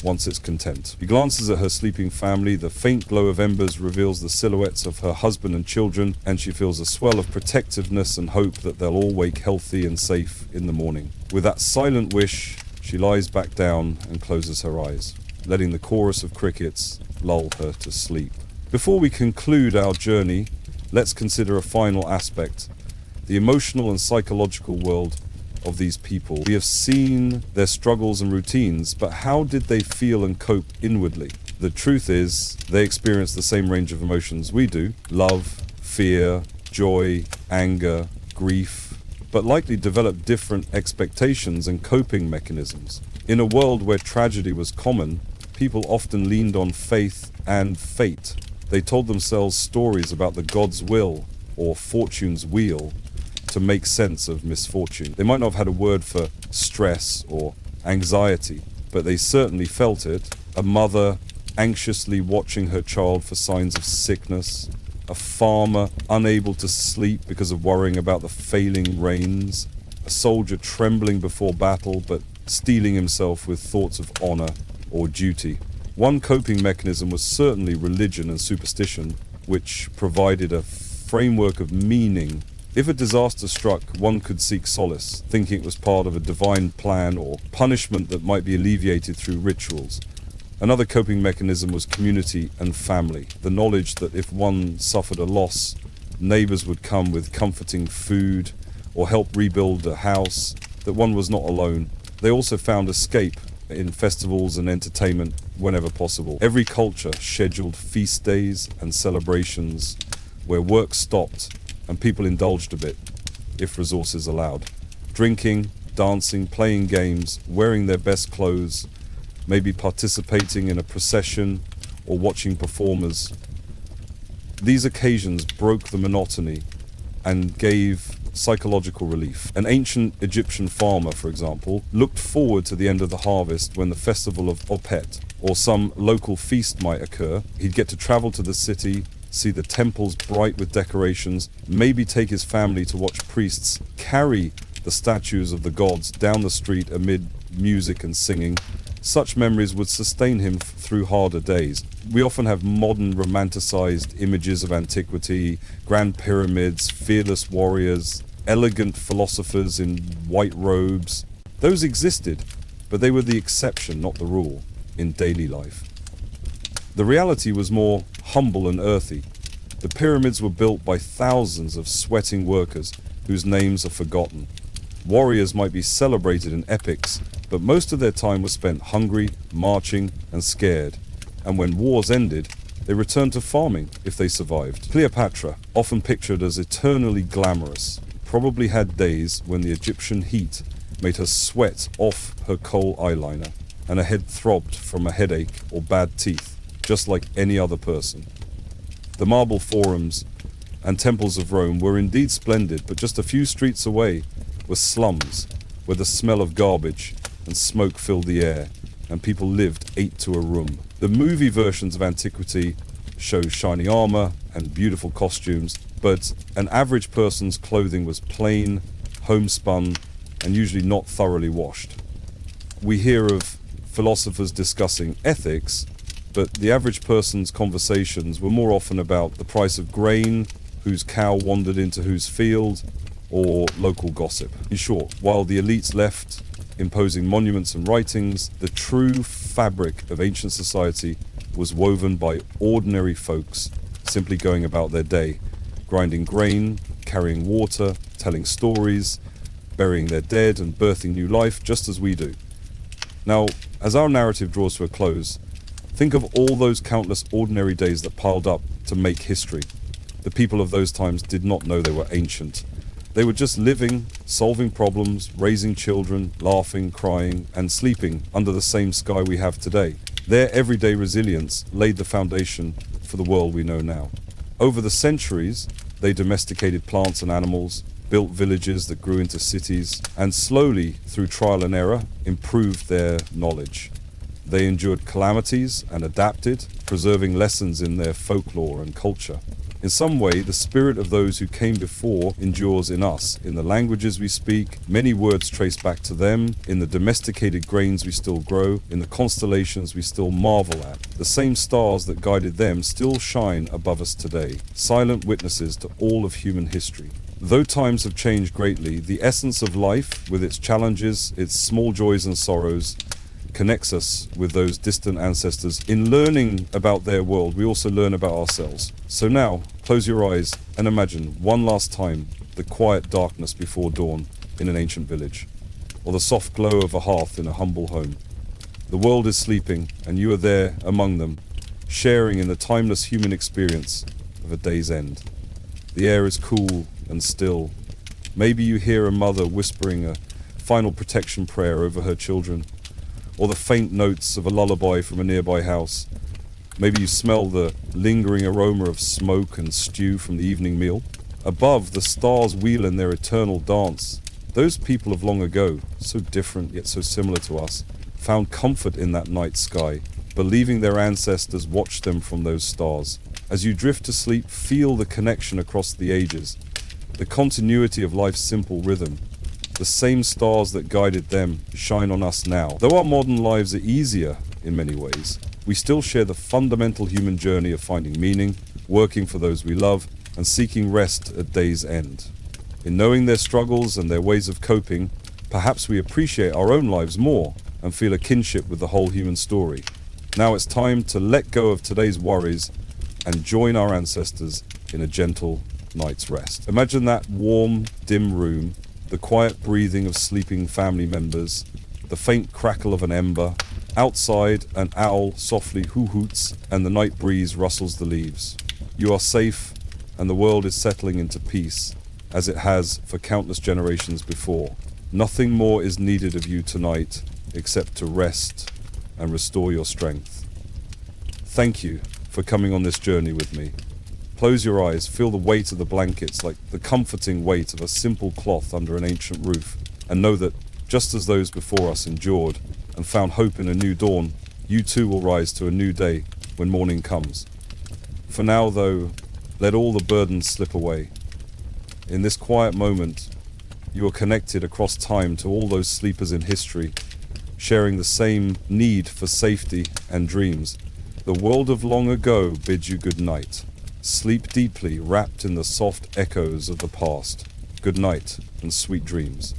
once it's content. She glances at her sleeping family. The faint glow of embers reveals the silhouettes of her husband and children, and she feels a swell of protectiveness and hope that they'll all wake healthy and safe in the morning. With that silent wish, she lies back down and closes her eyes, letting the chorus of crickets lull her to sleep. Before we conclude our journey, let's consider a final aspect: the emotional and psychological world of these people. We have seen their struggles and routines, but how did they feel and cope inwardly? The truth is, they experience the same range of emotions we do: love, fear, joy, anger, grief, but likely developed different expectations and coping mechanisms. In a world where tragedy was common, people often leaned on faith and fate. They told themselves stories about the God's will or fortune's wheel to make sense of misfortune. They might not have had a word for stress or anxiety, but they certainly felt it. A mother anxiously watching her child for signs of sickness, a farmer unable to sleep because of worrying about the failing rains, a soldier trembling before battle but steeling himself with thoughts of honor or duty. One coping mechanism was certainly religion and superstition, which provided a framework of meaning. If a disaster struck, one could seek solace, thinking it was part of a divine plan or punishment that might be alleviated through rituals. Another coping mechanism was community and family, the knowledge that if one suffered a loss, neighbors would come with comforting food or help rebuild a house, that one was not alone. They also found escape in festivals and entertainment whenever possible. Every culture scheduled feast days and celebrations where work stopped and people indulged a bit, if resources allowed. Drinking, dancing, playing games, wearing their best clothes, maybe participating in a procession or watching performers. These occasions broke the monotony and gave psychological relief. An ancient Egyptian farmer, for example, looked forward to the end of the harvest when the festival of Opet or some local feast might occur. He'd get to travel to the city, see the temples bright with decorations, maybe take his family to watch priests carry the statues of the gods down the street amid music and singing. Such memories would sustain him through harder days. We often have modern romanticized images of antiquity, grand pyramids, fearless warriors, elegant philosophers in white robes. Those existed, but they were the exception, not the rule, in daily life. The reality was more humble and earthy. The pyramids were built by thousands of sweating workers whose names are forgotten. Warriors might be celebrated in epics, but most of their time was spent hungry, marching, and scared. And when wars ended, they returned to farming if they survived. Cleopatra, often pictured as eternally glamorous, probably had days when the Egyptian heat made her sweat off her kohl eyeliner, and her head throbbed from a headache or bad teeth, just like any other person. The marble forums and temples of Rome were indeed splendid, but just a few streets away were slums where the smell of garbage and smoke filled the air, and people lived 8 to a room. The movie versions of antiquity show shiny armor and beautiful costumes, but an average person's clothing was plain, homespun, and usually not thoroughly washed. We hear of philosophers discussing ethics, but the average person's conversations were more often about the price of grain, whose cow wandered into whose field, or local gossip. In short, while the elites left imposing monuments and writings, the true fabric of ancient society was woven by ordinary folks simply going about their day, grinding grain, carrying water, telling stories, burying their dead and birthing new life just as we do. Now, as our narrative draws to a close, think of all those countless ordinary days that piled up to make history. The people of those times did not know they were ancient. They were just living, solving problems, raising children, laughing, crying, and sleeping under the same sky we have today. Their everyday resilience laid the foundation for the world we know now. Over the centuries, they domesticated plants and animals, built villages that grew into cities, and slowly, through trial and error, improved their knowledge. They endured calamities and adapted, preserving lessons in their folklore and culture. In some way, the spirit of those who came before endures in us, in the languages we speak, many words trace back to them, in the domesticated grains we still grow, in the constellations we still marvel at. The same stars that guided them still shine above us today, silent witnesses to all of human history. Though times have changed greatly, the essence of life, with its challenges, its small joys and sorrows, connects us with those distant ancestors. In learning about their world, we also learn about ourselves. So now, close your eyes and imagine one last time the quiet darkness before dawn in an ancient village, or the soft glow of a hearth in a humble home. The world is sleeping, and you are there among them, sharing in the timeless human experience of a day's end. The air is cool and still. Maybe you hear a mother whispering a final protection prayer over her children, or the faint notes of a lullaby from a nearby house. Maybe you smell the lingering aroma of smoke and stew from the evening meal. Above, the stars wheel in their eternal dance. Those people of long ago, so different yet so similar to us, found comfort in that night sky, believing their ancestors watched them from those stars. As you drift to sleep, feel the connection across the ages, the continuity of life's simple rhythm. The same stars that guided them shine on us now. Though our modern lives are easier in many ways, we still share the fundamental human journey of finding meaning, working for those we love, and seeking rest at day's end. In knowing their struggles and their ways of coping, perhaps we appreciate our own lives more and feel a kinship with the whole human story. Now it's time to let go of today's worries and join our ancestors in a gentle night's rest. Imagine that warm, dim room, the quiet breathing of sleeping family members, the faint crackle of an ember. Outside, an owl softly hoo-hoots and the night breeze rustles the leaves. You are safe, and the world is settling into peace, as it has for countless generations before. Nothing more is needed of you tonight except to rest and restore your strength. Thank you for coming on this journey with me. Close your eyes, feel the weight of the blankets like the comforting weight of a simple cloth under an ancient roof, and know that just as those before us endured and found hope in a new dawn, you too will rise to a new day when morning comes. For now, though, let all the burdens slip away. In this quiet moment, you are connected across time to all those sleepers in history, sharing the same need for safety and dreams. The world of long ago bids you good night. Sleep deeply, wrapped in the soft echoes of the past. Good night and sweet dreams.